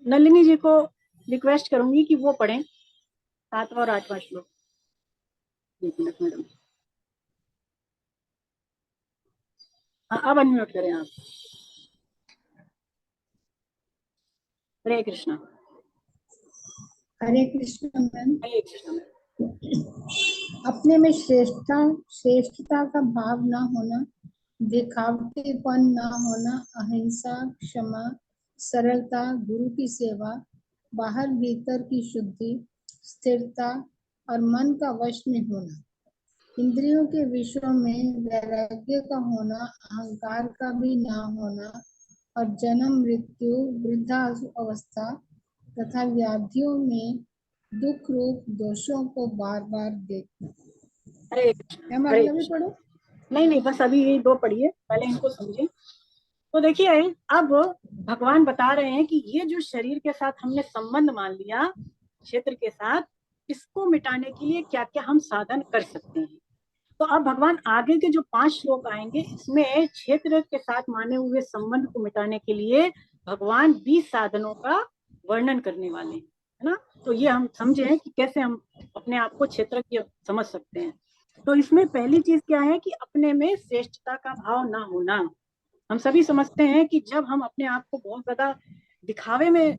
नलिनी जी को रिक्वेस्ट करूंगी कि वो पढ़ें 7वां और 8वां श्लोक। एक मिनट मैडम। हाँ अब अनम्यूट करें आप। हरे कृष्णा। हरे कृष्ण मैम। हरे कृष्णा। अपने में श्रेष्ठता का भाव न होना, दिखावटीपन न होना, अहिंसा, क्षमा, सरलता, गुरु की सेवा, बाहर भीतर की शुद्धि, स्थिरता और मन का वश में होना, इंद्रियों के विषयों में वैराग्य का होना, अहंकार का भी न होना, और जन्म मृत्यु वृद्धावस्था तथा व्याधियों में दुख रूप दोषों को बार बार देखना। हरे कृष्णा। मैम हरे अगला भी कृष्णा। पढ़ो। नहीं नहीं, बस अभी ये 2 पढ़िए, पहले इनको समझे। तो देखिए, अब भगवान बता रहे हैं कि ये जो शरीर के साथ हमने संबंध मान लिया, क्षेत्र के साथ, इसको मिटाने के लिए क्या क्या हम साधन कर सकते हैं। तो अब भगवान आगे के जो 5 श्लोक आएंगे, इसमें क्षेत्र के साथ माने हुए संबंध को मिटाने के लिए भगवान 20 साधनों का वर्णन करने वाले हैं, है ना। तो ये हम समझे कि कैसे हम अपने आप को क्षेत्र की समझ सकते हैं। तो इसमें पहली चीज क्या है कि अपने में श्रेष्ठता का भाव ना होना। हम सभी समझते हैं कि जब हम अपने आप को बहुत ज्यादा दिखावे में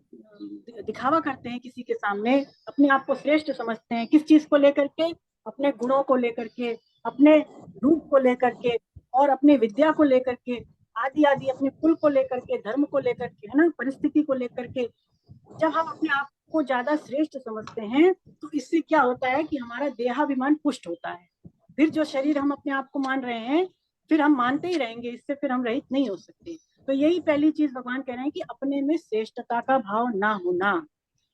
दिखावा करते हैं, किसी के सामने अपने आप को श्रेष्ठ समझते हैं, किस चीज को लेकर के, अपने गुणों को लेकर के, अपने रूप को लेकर के, और अपने विद्या को लेकर के, आदि आदि, अपने कुल को लेकर के, धर्म को लेकर के, है ना, परिस्थिति को लेकर के, जब हम अपने आप को ज्यादा श्रेष्ठ समझते हैं तो इससे क्या होता है कि हमारा देहाभिमान पुष्ट होता है। फिर जो शरीर हम अपने आप को मान रहे हैं, फिर हम मानते ही रहेंगे, इससे फिर हम रहित नहीं हो सकते। तो यही पहली चीज भगवान कह रहे हैं कि अपने में श्रेष्ठता का भाव ना होना।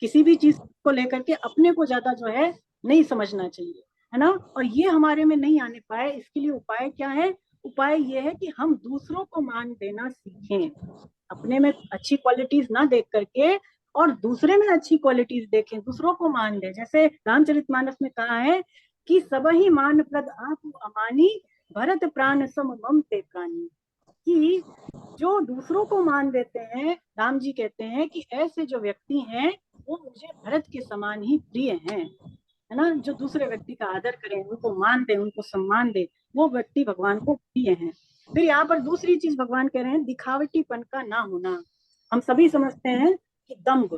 किसी भी चीज को लेकर के अपने को ज्यादा जो है नहीं समझना चाहिए, है ना। और ये हमारे में नहीं आने पाए, इसके लिए उपाय क्या है? उपाय ये है कि हम दूसरों को मान देना सीखें। अपने में अच्छी क्वालिटीज ना देख करके और दूसरे में अच्छी क्वालिटीज देखें, दूसरों को मान दे। जैसे रामचरितमानस में कहा है कि सब ही मान प्रद आप अमानी, भरत प्राण सम मम ते प्राणी। कि जो दूसरों को मान देते हैं, राम जी कहते हैं कि ऐसे जो व्यक्ति हैं वो मुझे भरत के समान ही प्रिय हैं, है ना। जो दूसरे व्यक्ति का आदर करें, उनको मान दे, उनको सम्मान दे, वो व्यक्ति भगवान को प्रिय हैं। फिर यहाँ पर दूसरी चीज भगवान कह रहे हैं, दिखावटीपन का ना होना। हम सभी समझते हैं कि दम्भ,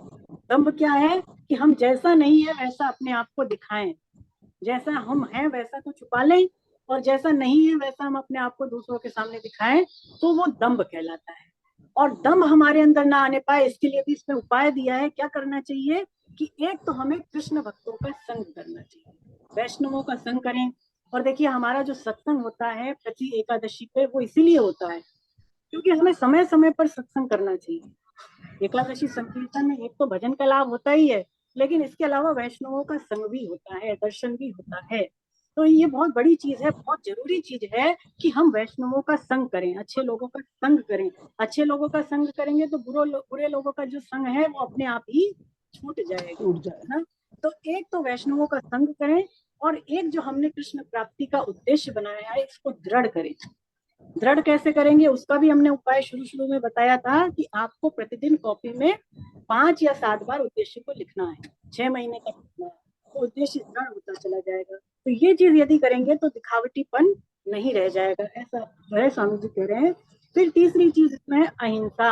दम्भ क्या है कि हम जैसा नहीं है वैसा अपने आप को दिखाएं, जैसा हम हैं वैसा तो छुपा लें, और जैसा नहीं है वैसा हम अपने आप को दूसरों के सामने दिखाएं, तो वो दम्भ कहलाता है। और दम्भ हमारे अंदर ना आने पाए, इसके लिए भी इसमें उपाय दिया है। क्या करना चाहिए कि एक तो हमें कृष्ण भक्तों का संग करना चाहिए, वैष्णवों का संग करें। और देखिए, हमारा जो सत्संग होता है प्रति एकादशी पे, वो इसीलिए होता है क्योंकि हमें समय समय पर सत्संग करना चाहिए। एकादशी संकीर्तन में एक तो भजन का लाभ होता ही है, लेकिन इसके अलावा वैष्णवों का संग भी होता है, दर्शन भी होता है। तो ये बहुत बड़ी चीज है, बहुत जरूरी चीज है कि हम वैष्णवों का संग करें, अच्छे लोगों का संग करें। अच्छे लोगों का संग करेंगे तो बुरे लोगों का जो संग है वो अपने आप ही छूट जाएगा, टूट जाए। है ना। तो एक तो वैष्णवों का संग करें, और एक जो हमने कृष्ण प्राप्ति का उद्देश्य बनाया है इसको दृढ़ करें। दृढ़ कैसे करेंगे उसका भी हमने उपाय शुरू शुरू में बताया था कि आपको प्रतिदिन कॉपी में 5 या 7 बार उद्देश्य को लिखना है, 6 महीने तक लिखना है, तो उद्देश्य दृढ़ होता चला जाएगा। तो ये चीज यदि करेंगे तो दिखावटीपन नहीं रह जाएगा, ऐसा जो है स्वामी जी कह रहे हैं। फिर तीसरी चीज इसमें है अहिंसा।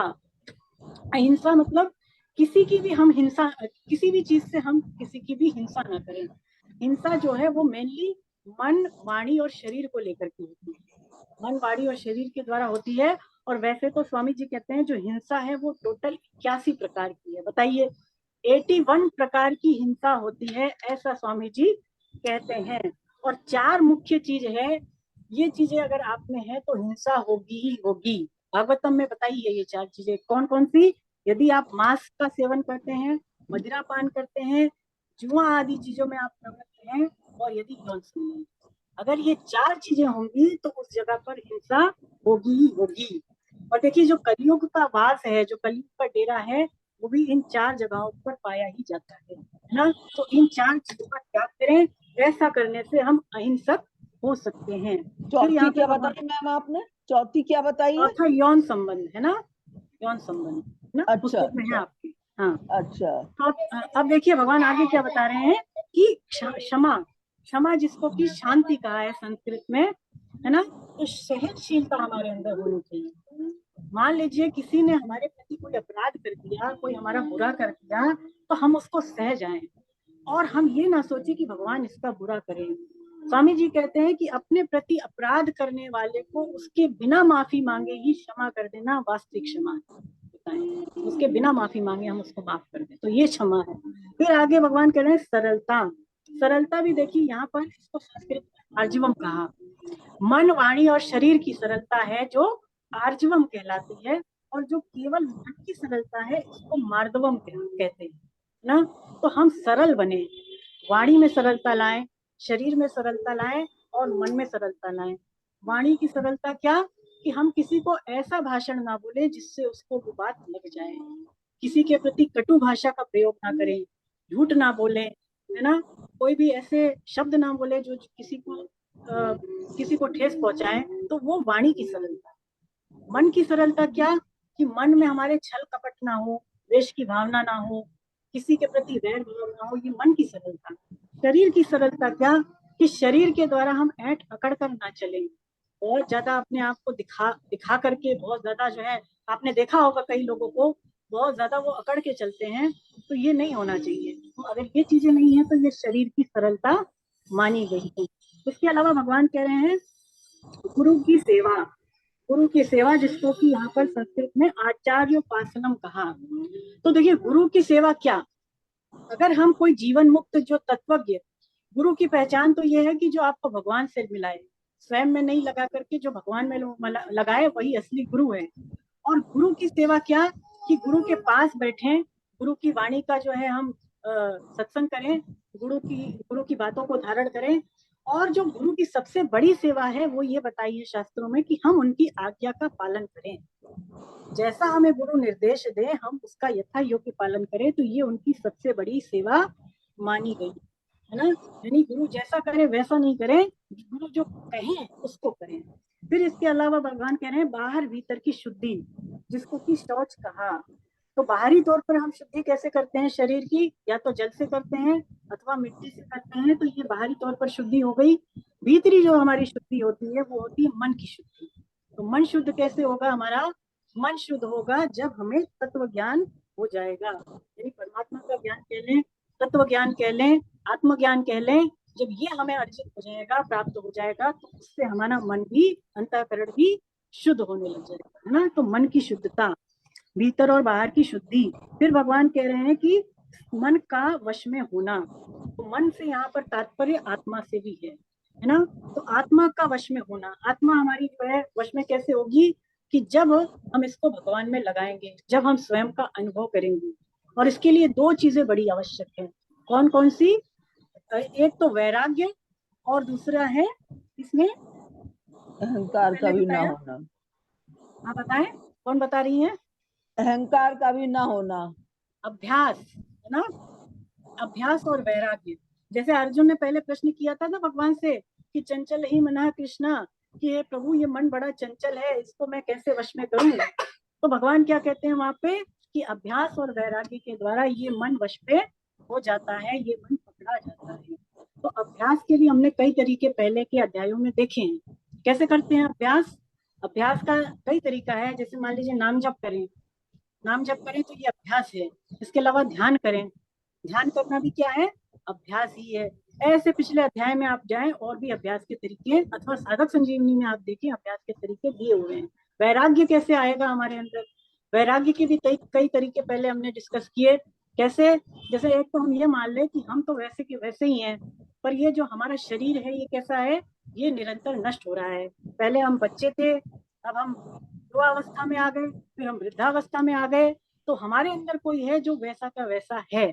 अहिंसा मतलब किसी की भी हम हिंसा, किसी भी चीज से हम किसी की भी हिंसा ना करें। हिंसा जो है वो मेनली मन, वाणी और शरीर को लेकर के होती है, मन, वाणी और शरीर के द्वारा होती है। और वैसे तो स्वामी जी कहते हैं जो हिंसा है वो टोटल 81 प्रकार की है। बताइए, 81 प्रकार की हिंसा होती है, ऐसा स्वामी जी कहते हैं। और 4 मुख्य चीज है, ये चीजें अगर आप में है तो हिंसा होगी ही होगी। भागवतम में बताइए ये 4 चीजें कौन कौन सी। यदि आप मांस का सेवन करते हैं, मदिरा पान करते हैं, जुआ आदि चीजों में आप प्रवृत्त हैं, और यदि यौन संबंध, अगर ये 4 चीजें होंगी तो उस जगह पर हिंसा होगी ही होगी। और देखिए, जो कलयुग का वास है, जो कलयुग का डेरा है, वो भी इन 4 जगहों पर पाया ही जाता है ना। तो इन 4 चीजों का त्याग करें, ऐसा करने से हम अहिंसक हो सकते हैं। फिर चौथी यहाँ पे क्या बताई मैम आपने? चौथी क्या बताई है? चौथा यौन संबंध है ना, यौन संबंध है ना, अच्छा पुस्तक में है अच्छा आपके। हाँ, अच्छा। तो अब देखिए भगवान आगे क्या बता रहे हैं कि क्षमा, क्षमा जिसको कि शांति कहा है संस्कृत में, है ना। तो सहनशीलता हमारे अंदर होनी चाहिए। मान लीजिए किसी ने हमारे प्रति कोई अपराध कर दिया, कोई हमारा बुरा कर दिया, तो हम उसको सह जाएं, और हम ये ना सोचे कि भगवान इसका बुरा करे। स्वामी जी कहते हैं कि अपने प्रति अपराध करने वाले को उसके बिना माफी मांगे ही क्षमा कर देना वास्तविक क्षमा है। उसके बिना माफी मांगे हम उसको माफ कर दें, तो ये क्षमा है। फिर आगे भगवान कह रहे हैं सरलता। सरलता भी देखिए, यहाँ पर इसको संस्कृत में आर्जवम कहा। मन, वाणी और शरीर की सरलता है जो आर्जवम कहलाती है, और जो केवल मन की सरलता है इसको मार्दवम कहते हैं ना। तो हम सरल बने, वाणी में सरलता लाएं, शरीर में सरलता लाएं, और मन में सरलता लाएं। वाणी की सरलता क्या, कि हम किसी को ऐसा भाषण ना बोले जिससे उसको वो बात लग जाए, किसी के प्रति कटु भाषा का प्रयोग ना करें, झूठ ना बोले, है ना, कोई भी ऐसे शब्द ना बोले जो किसी को ठेस पहुंचाए। तो वो वाणी की सरलता। मन की सरलता क्या, कि मन में हमारे छल कपट ना हो, द्वेष की भावना ना हो, किसी के प्रति वैर भाव ना हो, ये मन की सरलता। शरीर की सरलता क्या, कि शरीर के द्वारा हम ऐंठ अकड़ कर ना चले, बहुत ज्यादा अपने आप को दिखा करके, बहुत ज्यादा जो है, आपने देखा होगा कई लोगों को बहुत ज्यादा वो अकड़ के चलते हैं, तो ये नहीं होना चाहिए। तो अगर ये चीजें नहीं है तो ये शरीर की सरलता मानी गई है। इसके अलावा भगवान कह रहे हैं गुरु की सेवा। गुरु की सेवा, जिसको कि यहाँ पर संस्कृत में आचार्योपासनम कहा। तो देखिए गुरु की सेवा क्या, अगर हम कोई जीवन मुक्त जो तत्वज्ञ, गुरु की पहचान तो ये है कि जो आपको भगवान से मिलाए, स्वयं में नहीं लगा करके जो भगवान में लगाए, वही असली गुरु है। और गुरु की सेवा क्या, कि गुरु के पास बैठे, गुरु की वाणी का जो है हम सत्संग करें, गुरु की बातों को धारण करें। और जो गुरु की सबसे बड़ी सेवा है वो ये बताई है शास्त्रों में, कि हम उनकी आज्ञा का पालन करें, जैसा हमें गुरु निर्देश दे हम उसका यथा योग्य पालन करें। तो ये उनकी सबसे बड़ी सेवा मानी गई है ना। यानी गुरु जैसा करे वैसा नहीं करें, गुरु जो कहें उसको करें। फिर इसके अलावा भगवान कह रहे हैं बाहर भीतर की शुद्धि, जिसको कि शौच कहा। तो बाहरी तौर पर हम शुद्धि कैसे करते हैं शरीर की, या तो जल से करते हैं अथवा मिट्टी से करते हैं, तो ये बाहरी तौर पर शुद्धि हो गई। भीतरी जो हमारी शुद्धि होती है वो होती है मन की शुद्धि। तो मन शुद्ध कैसे होगा हमारा, मन शुद्ध होगा जब हमें तत्व ज्ञान हो जाएगा, यानी परमात्मा का ज्ञान कह लें, तत्व ज्ञान कह लें, आत्मज्ञान कह लें। जब ये हमें अर्जित हो जाएगा, प्राप्त हो जाएगा, तो उससे हमारा मन भी, अंतःकरण भी शुद्ध होने लग जाएगा, है ना। तो मन की शुद्धता, भीतर और बाहर की शुद्धि। फिर भगवान कह रहे हैं कि मन का वश में होना। तो मन से यहाँ पर तात्पर्य आत्मा से भी है ना। तो आत्मा का वश में होना, आत्मा हमारी जो है वश में कैसे होगी, कि जब हम इसको भगवान में लगाएंगे, जब हम स्वयं का अनुभव करेंगे। और इसके लिए दो चीजें बड़ी आवश्यक है। कौन कौन सी, एक तो वैराग्य, और दूसरा है इसमें अहंकार का पहले भी ना बताया, होना। आप बताएं कौन बता रही हैं। अहंकार का भी ना होना। अभ्यास, है ना, अभ्यास और वैराग्य। जैसे अर्जुन ने पहले प्रश्न किया था ना भगवान से, कि चंचल ही मना कृष्णा, कि हे प्रभु ये मन बड़ा चंचल है, इसको मैं कैसे वश में करूं। तो भगवान क्या कहते हैं वहां पे, कि अभ्यास और वैराग्य के द्वारा ये मन वश में हो जाता है, ये मन पकड़ा जाता है। तो अभ्यास के लिए हमने कई तरीके पहले के अध्यायों में देखे हैं, कैसे करते हैं अभ्यास। अभ्यास का कई तरीका है, जैसे मान लीजिए नाम जप करें, नाम जप करें तो ये अभ्यास है। इसके अलावा ध्यान करें, ध्यान करना भी क्या है, अभ्यास ही है। ऐसे पिछले अध्याय में आप जाएं और भी अभ्यास के तरीके, अथवा साधक संजीवनी में आप देखें अभ्यास के तरीके दिए हुए हैं। वैराग्य कैसे आएगा हमारे अंदर, वैराग्य के भी कई तरीके पहले हमने डिस्कस किए। कैसे, जैसे एक तो हम ये मान ले कि हम तो वैसे के वैसे ही हैं, पर ये जो हमारा शरीर है ये कैसा है, ये निरंतर नष्ट हो रहा है। पहले हम बच्चे थे, अब हम युवावस्था में आ गए, फिर हम वृद्धावस्था में आ गए। तो हमारे अंदर कोई है जो वैसा का वैसा है,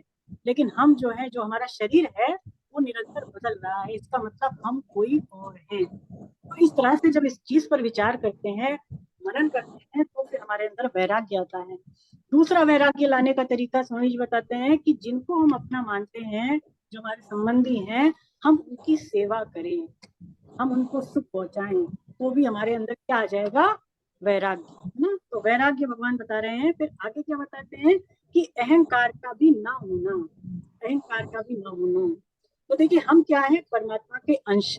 लेकिन हम जो है, जो हमारा शरीर है वो निरंतर बदल रहा है। इसका मतलब हम कोई और हैं। तो इस तरह से जब इस चीज पर विचार करते हैं, मनन करते हैं, तो फिर हमारे अंदर वैराग्य आता है। दूसरा वैराग्य लाने का तरीका स्वामी जी बताते हैं, कि जिनको हम अपना मानते हैं, जो हमारे संबंधी हैं, हम उनकी सेवा करें, हम उनको सुख पहुंचाएं, तो भी हमारे अंदर क्या आ जाएगा, वैराग्य, है ना। तो वैराग्य भगवान बता रहे हैं। फिर आगे क्या बताते हैं, कि अहंकार का भी ना होना, अहंकार का भी ना होना। तो देखिए हम क्या है, परमात्मा के अंश,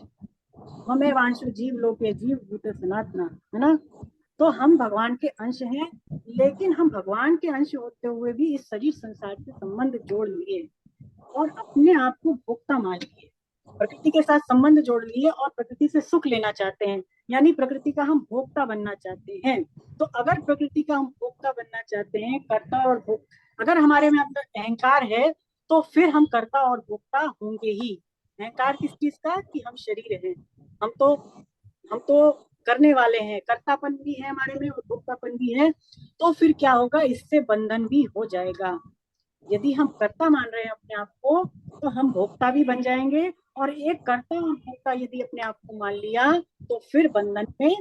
हमें वांशु जीव लोके जीव भूत सनातना, है ना। तो हम भगवान के अंश हैं, लेकिन हम भगवान के अंश होते हुए भी इस शरीर संसार से संबंध जोड़ लिए और अपने आप को भोक्ता मान लिए, प्रकृति के साथ संबंध जोड़ लिए और प्रकृति से सुख लेना चाहते हैं, यानी प्रकृति का हम भोक्ता बनना चाहते हैं। तो अगर प्रकृति का हम भोक्ता बनना चाहते हैं, कर्ता और भोग, अगर हमारे में अंदर अहंकार है, तो फिर हम कर्ता और भोक्ता होंगे ही। अहंकार किस चीज का, कि हम शरीर हैं, हम तो करने वाले हैं, कर्तापन भी है हमारे में और भोक्तापन भी है। तो फिर क्या होगा, इससे बंधन भी हो जाएगा। यदि हम कर्ता मान रहे हैं अपने आप को, तो हम भोक्ता भी बन जाएंगे। और एक कर्ता और भोक्ता यदि अपने आप को मान लिया, तो फिर बंधन में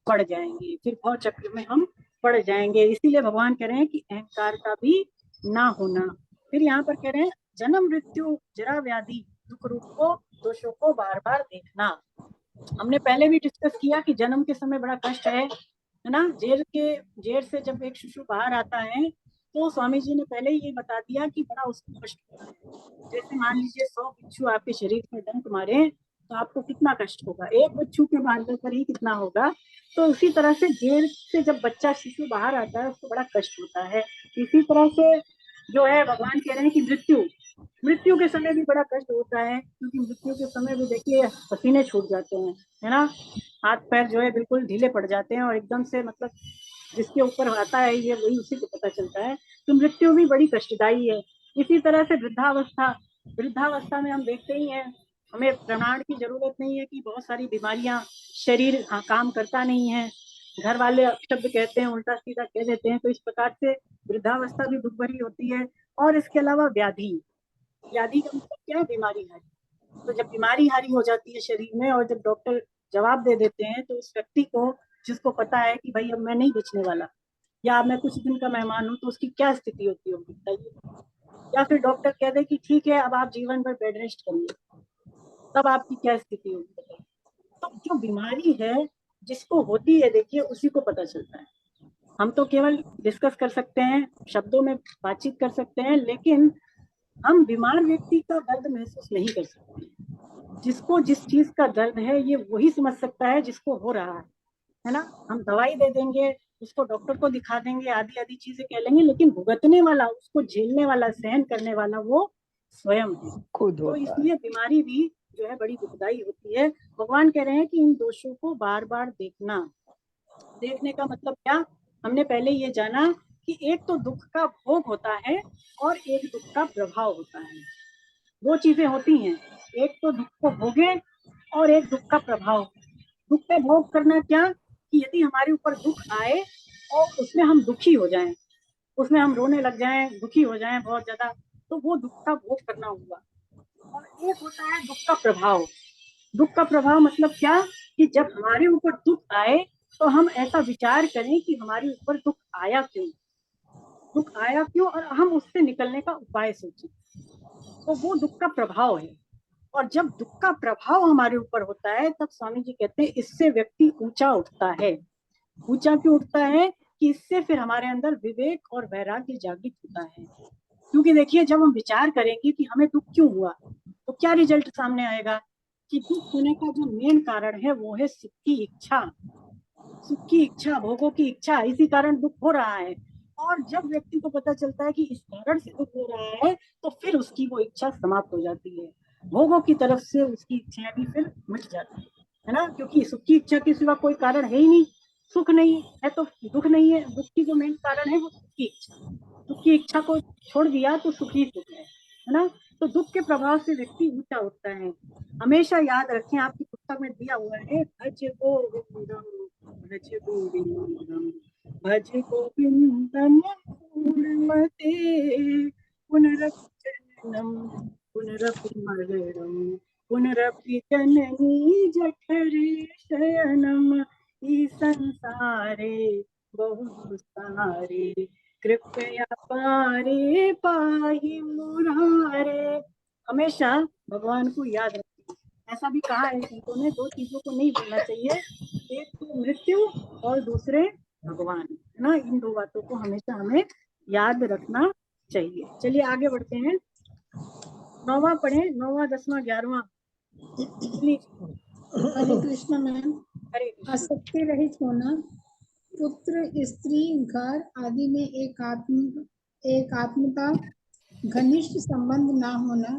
पड़ जाएंगे, फिर भव चक्र में हम पड़ जाएंगे। इसीलिए भगवान कह रहे हैं कि अहंकार का भी ना होना। फिर यहाँ पर कह रहे हैं जन्म मृत्यु जरा व्याधि दुख रूप को दोषों को बार बार देखना। हमने पहले भी डिस्कस किया कि जन्म के समय बड़ा कष्ट है ना। जेल से जब एक शिशु बाहर आता है तो स्वामी जी ने पहले ही ये बता दिया कि बड़ा उसको कष्ट होता है। जैसे मान लीजिए 100 बिच्छू आपके शरीर में डंक मारे तो आपको कितना कष्ट होगा, एक बिच्छू के मारने पर ही कितना होगा। तो उसी तरह से जेल से जब बच्चा शिशु बाहर आता है उसको बड़ा कष्ट होता है। इसी तरह से जो है भगवान कह रहे हैं कि मृत्यु के समय भी बड़ा कष्ट होता है, क्योंकि मृत्यु के समय भी देखिए पसीने छूट जाते हैं, है ना। हाथ पैर जो है बिल्कुल ढीले पड़ जाते हैं और एकदम से मतलब जिसके ऊपर आता है ये वही उसी को पता चलता है। तो मृत्यु भी बड़ी कष्टदायी है। इसी तरह से वृद्धावस्था में हम देखते ही हैं, हमें प्रमाण की जरूरत नहीं है कि बहुत सारी बीमारियां, शरीर काम करता नहीं है, घर वाले शब्द कहते हैं उल्टा सीधा कह देते हैं। तो इस प्रकार से वृद्धावस्था भी दुख भरी होती है। और इसके अलावा व्याधि का मतलब क्या है, बीमारी हारी। तो जब बीमारी हारी हो जाती है शरीर में और जब डॉक्टर जवाब दे देते हैं तो उस व्यक्ति को, जिसको पता है कि भाई अब मैं नहीं बचने वाला या अब मैं कुछ दिन का मेहमान हूँ, तो उसकी क्या स्थिति होती होगी बताइए। या फिर डॉक्टर कह दे कि ठीक है अब आप जीवन भर बेड रेस्ट करिए, तब आपकी क्या स्थिति होगी बताइए। तो जो बीमारी है जिसको होती है देखिए उसी को पता चलता है। हम तो केवल डिस्कस कर सकते हैं, शब्दों में बातचीत कर सकते हैं, लेकिन हम बीमार व्यक्ति का दर्द महसूस नहीं कर सकते। जिसको जिस चीज का दर्द है ये वही समझ सकता है जिसको हो रहा है ना। हम दवाई दे देंगे, उसको डॉक्टर को दिखा देंगे, आदि आदि चीजें कह लेंगे, लेकिन भुगतने वाला, उसको झेलने वाला, सहन करने वाला वो स्वयं है खुद तो होता है। इसलिए बीमारी भी जो है बड़ी दुखदाई होती है। भगवान कह रहे हैं कि इन दोषों को बार बार देखना। देखने का मतलब क्या, हमने पहले ये जाना कि एक तो दुख का भोग होता है और एक दुख का प्रभाव होता है। दो चीजें होती हैं, एक तो दुख को भोगे और एक दुख का प्रभाव। दुख का भोग करना क्या, कि यदि हमारे ऊपर दुख आए और उसमें हम दुखी हो जाएं, उसमें हम रोने लग जाएं, दुखी हो जाएं बहुत ज्यादा, तो वो दुख का भोग करना हुआ। और एक होता है दुख का प्रभाव। दुख का प्रभाव मतलब क्या, कि जब हमारे ऊपर दुख आए तो हम ऐसा विचार करें कि हमारे ऊपर दुख आया क्यों, और हम उससे निकलने का उपाय सोचें। तो वो दुख का प्रभाव है। और जब दुख का प्रभाव हमारे ऊपर होता है तब स्वामी जी कहते हैं इससे व्यक्ति ऊंचा उठता है। ऊंचा क्यों उठता है, कि इससे फिर हमारे अंदर विवेक और वैराग्य जागृत होता है। क्योंकि देखिए जब हम विचार करेंगे कि हमें दुख क्यों हुआ तो क्या रिजल्ट सामने आएगा, कि दुख होने का जो मेन कारण है वो है सुख की इच्छा, भोगों की इच्छा, इसी कारण दुख हो रहा है। और जब व्यक्ति को पता चलता है कि इस कारण से दुख हो रहा है तो फिर उसकी वो इच्छा समाप्त हो जाती है, भोगों की तरफ से उसकी इच्छा भी फिर मिट जाती है ना। क्योंकि सुख की इच्छा के सिवा कोई कारण है ही नहीं, सुख नहीं है तो दुख नहीं है। दुख की जो मेन कारण है वो सुख की इच्छा को छोड़ दिया तो सुख ही सुख है ना। तो दुख के प्रभाव से व्यक्ति ऊंचा उठता है। हमेशा याद रखें, आपकी पुस्तक में दिया हुआ है, भज गोविंदम भज गोविंदम पूर्णमते पुनरपि मरणम पुनरपि जननी जठरे शयनम ई संसारे बहु सारे कृपया पारे पाहि मुरारे। हमेशा भगवान को याद रखिए। ऐसा भी कहा है संतों ने, दो चीजों को नहीं भूलना चाहिए, एक तो मृत्यु और दूसरे भगवान, है ना। इन दो बातों को हमेशा हमें याद रखना चाहिए। चलिए आगे बढ़ते हैं, 9वां पढ़े, 9वां 10वां 11वां। हरे कृष्ण मैम। हरे कृष्ण। आसक्ति रहित होना, पुत्र स्त्री घर आदि में एकात्मता, घनिष्ठ संबंध ना होना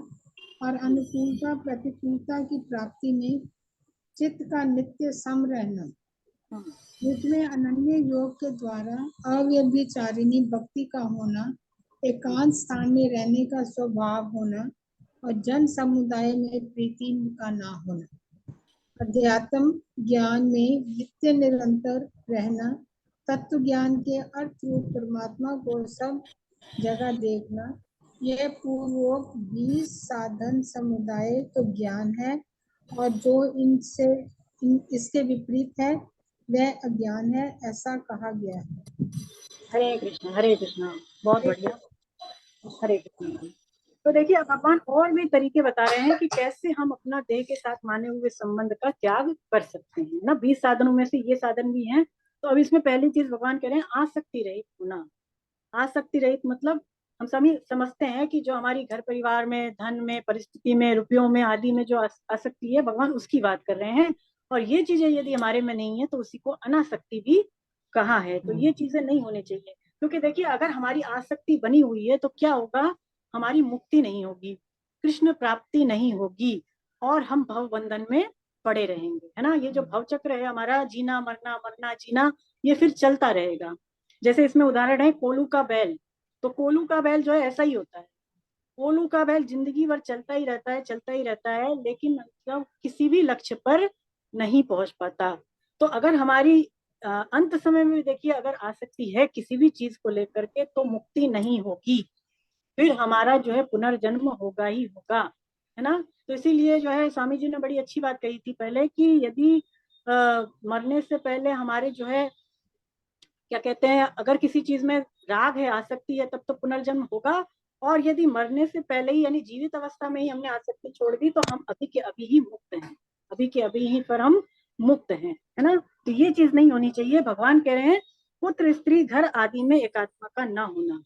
और अनुकूलता प्रतिकूलता की प्राप्ति में चित्त का नित्य सम रहना, मुझ में अनन्य योग के द्वारा अव्यभिचारिणी भक्ति का होना, एकांत स्थान में रहने का स्वभाव होना और जन समुदाय में प्रीति का ना होना, अध्यात्म ज्ञान में नित्य निरंतर रहना, तत्व ज्ञान के अर्थ रूप परमात्मा को सब जगह देखना। यह पूर्वोक्त 20 साधन समुदाय तो ज्ञान है और जो इसके विपरीत है वह अज्ञान है, ऐसा कहा गया है। हरे कृष्णा, बहुत बढ़िया। हरे कृष्ण। तो देखिए अब भगवान और भी तरीके बता रहे हैं कि कैसे हम अपना देह के साथ माने हुए संबंध का त्याग कर सकते हैं ना। 20 साधनों में से ये साधन भी हैं। तो अब इसमें पहली चीज भगवान कह रहे हैं आसक्ति रहित होना। आसक्ति रहित मतलब हम सभी समझते हैं कि जो हमारी घर परिवार में, धन में, परिस्थिति में, रुपयों में आदि में जो आसक्ति है, भगवान उसकी बात कर रहे हैं। और ये चीजें यदि हमारे में नहीं है तो उसी को अनासक्ति भी कहा है। तो ये चीजें नहीं होनी चाहिए, क्योंकि देखिए अगर हमारी आसक्ति बनी हुई है तो क्या होगा, हमारी मुक्ति नहीं होगी, कृष्ण प्राप्ति नहीं होगी, और हम भव बंधन में पड़े रहेंगे, है ना। ये जो भव चक्र है हमारा, जीना मरना, मरना जीना, ये फिर चलता रहेगा। जैसे इसमें उदाहरण है कोलू का बैल। तो कोलू का बैल जो है ऐसा ही होता है। कोलू का बैल जिंदगी भर चलता ही रहता है, चलता ही रहता है, लेकिन मतलब किसी भी लक्ष्य पर नहीं पहुंच पाता। तो अगर हमारी अंत समय में देखिए अगर आसक्ति है किसी भी चीज को लेकर के, तो मुक्ति नहीं होगी, फिर हमारा जो है पुनर्जन्म होगा ही होगा, है ना। तो इसीलिए जो है स्वामी जी ने बड़ी अच्छी बात कही थी पहले कि यदि मरने से पहले हमारे जो है क्या कहते हैं, अगर किसी चीज में राग है, आसक्ति है, तब तो पुनर्जन्म होगा। और यदि मरने से पहले ही यानी जीवित अवस्था में ही हमने आसक्ति छोड़ दी तो हम अभी के अभी ही मुक्त हैं, अभी के अभी ही पर हम मुक्त हैं, है ना। तो ये चीज नहीं होनी चाहिए। भगवान कह रहे हैं पुत्र स्त्री घर आदि में एकात्मा का ना होना,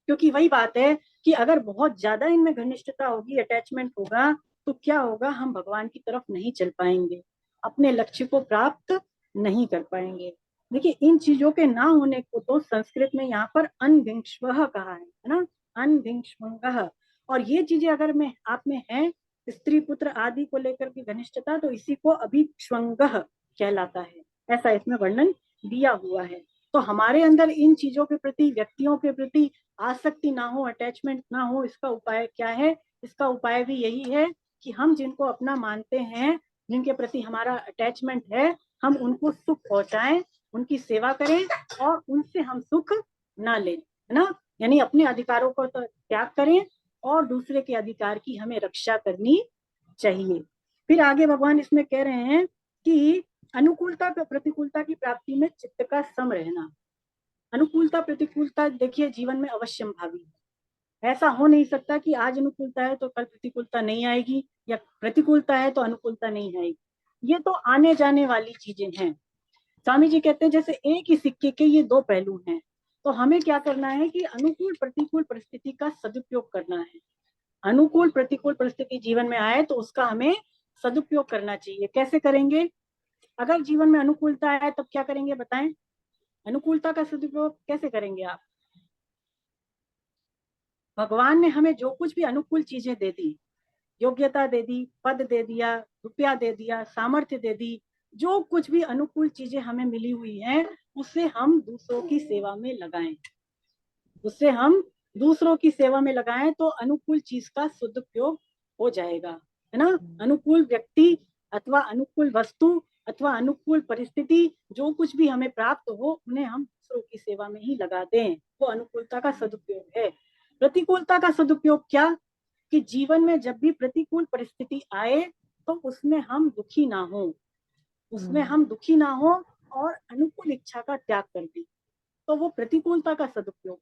क्योंकि वही बात है कि अगर बहुत ज्यादा इनमें घनिष्ठता होगी, अटैचमेंट होगा, तो क्या होगा, हम भगवान की तरफ नहीं चल पाएंगे, अपने लक्ष्य को प्राप्त नहीं कर पाएंगे। देखिए इन चीजों के ना होने को तो संस्कृत में यहाँ पर अनभिंक्ष्वः कहा है ना, अनभिंक्ष्वः। और ये चीजें अगर में आप में है, स्त्री पुत्र आदि को लेकर के घनिष्ठता, तो इसी को अभिक्ष्वंगः कहलाता है, ऐसा इसमें वर्णन दिया हुआ है। तो हमारे अंदर इन चीजों के प्रति, व्यक्तियों के प्रति आसक्ति ना हो, अटैचमेंट ना हो, इसका उपाय क्या है? इसका उपाय भी यही है कि हम जिनको अपना मानते हैं, जिनके प्रति हमारा अटैचमेंट है, हम उनको सुख पहुंचाएं, उनकी सेवा करें और उनसे हम सुख ना लें, है ना। यानी अपने अधिकारों को तो त्याग करें और दूसरे के अधिकार की हमें रक्षा करनी चाहिए। फिर आगे भगवान इसमें कह रहे हैं कि अनुकूलता प्रतिकूलता की प्राप्ति में चित्त का सम रहना। अनुकूलता प्रतिकूलता देखिए जीवन में अवश्यम भावी है। ऐसा हो नहीं सकता कि आज अनुकूलता है तो कल प्रतिकूलता नहीं आएगी, या प्रतिकूलता है तो अनुकूलता नहीं आएगी। ये तो आने जाने वाली चीजें हैं। स्वामी जी कहते हैं जैसे एक ही सिक्के के ये दो पहलू हैं। तो हमें क्या करना है कि अनुकूल प्रतिकूल परिस्थिति का सदुपयोग करना है। अनुकूल प्रतिकूल परिस्थिति जीवन में आए तो उसका हमें सदुपयोग करना चाहिए। कैसे करेंगे? अगर जीवन में अनुकूलता है तब क्या करेंगे बताएं? अनुकूलता का सदुपयोग कैसे करेंगे आप? भगवान ने हमें जो कुछ भी अनुकूल चीजें दे दी, योग्यता दे दी, पद दे दिया, रुपया दे दिया, सामर्थ्य दे दी, जो कुछ भी अनुकूल चीजें हमें मिली हुई हैं, उसे हम दूसरों की सेवा में लगाएं, उससे हम दूसरों की सेवा में लगाएं तो अनुकूल चीज का सदुपयोग हो जाएगा, है ना। अनुकूल व्यक्ति अथवा अनुकूल वस्तु अथवा अनुकूल परिस्थिति जो कुछ भी हमें प्राप्त हो, उन्हें हम दूसरों की सेवा में ही लगा दें, वो अनुकूलता का सदुपयोग है। प्रतिकूलता का सदुपयोग क्या? कि जीवन में जब भी प्रतिकूल परिस्थिति आए तो उसमें हम दुखी ना हो, उसमें हम दुखी ना हो और अनुकूल इच्छा का त्याग कर दें, तो वो प्रतिकूलता का सदुपयोग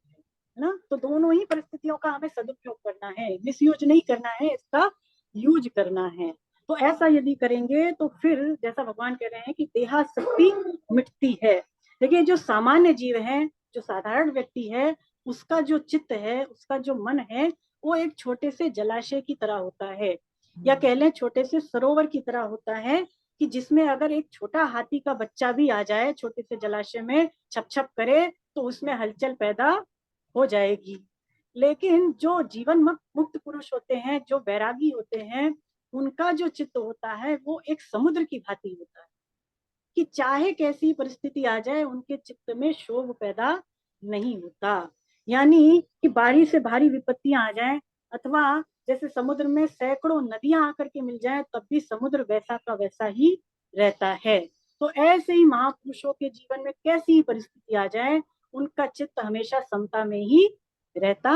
है ना। तो दोनों ही परिस्थितियों का हमें सदुपयोग करना है, मिसयूज नहीं करना है, इसका यूज करना है। तो ऐसा यदि करेंगे तो फिर जैसा भगवान कह रहे हैं कि देहासक्ति मिटती है। देखिए जो सामान्य जीव है, जो साधारण व्यक्ति है, उसका जो चित्त है, उसका जो मन है, वो एक छोटे से जलाशय की तरह होता है, या कह लें छोटे से सरोवर की तरह होता है, कि जिसमें अगर एक छोटा हाथी का बच्चा भी आ जाए छोटे से जलाशय में, छप छप करे, तो उसमें हलचल पैदा हो जाएगी। लेकिन जो जीवन मुक्त पुरुष होते हैं, जो बैरागी होते हैं, उनका जो चित्त होता है वो एक समुद्र की भांति होता है, कि चाहे कैसी परिस्थिति आ जाए उनके चित्त में शोभ पैदा नहीं होता। यानी कि भारी से भारी विपत्तियां आ जाएं, अथवा जैसे समुद्र में सैकड़ों नदियां आकर के मिल जाएं, तब भी समुद्र वैसा का वैसा ही रहता है। तो ऐसे ही महापुरुषों के जीवन में कैसी ही परिस्थिति आ जाए, उनका चित्त हमेशा समता में ही रहता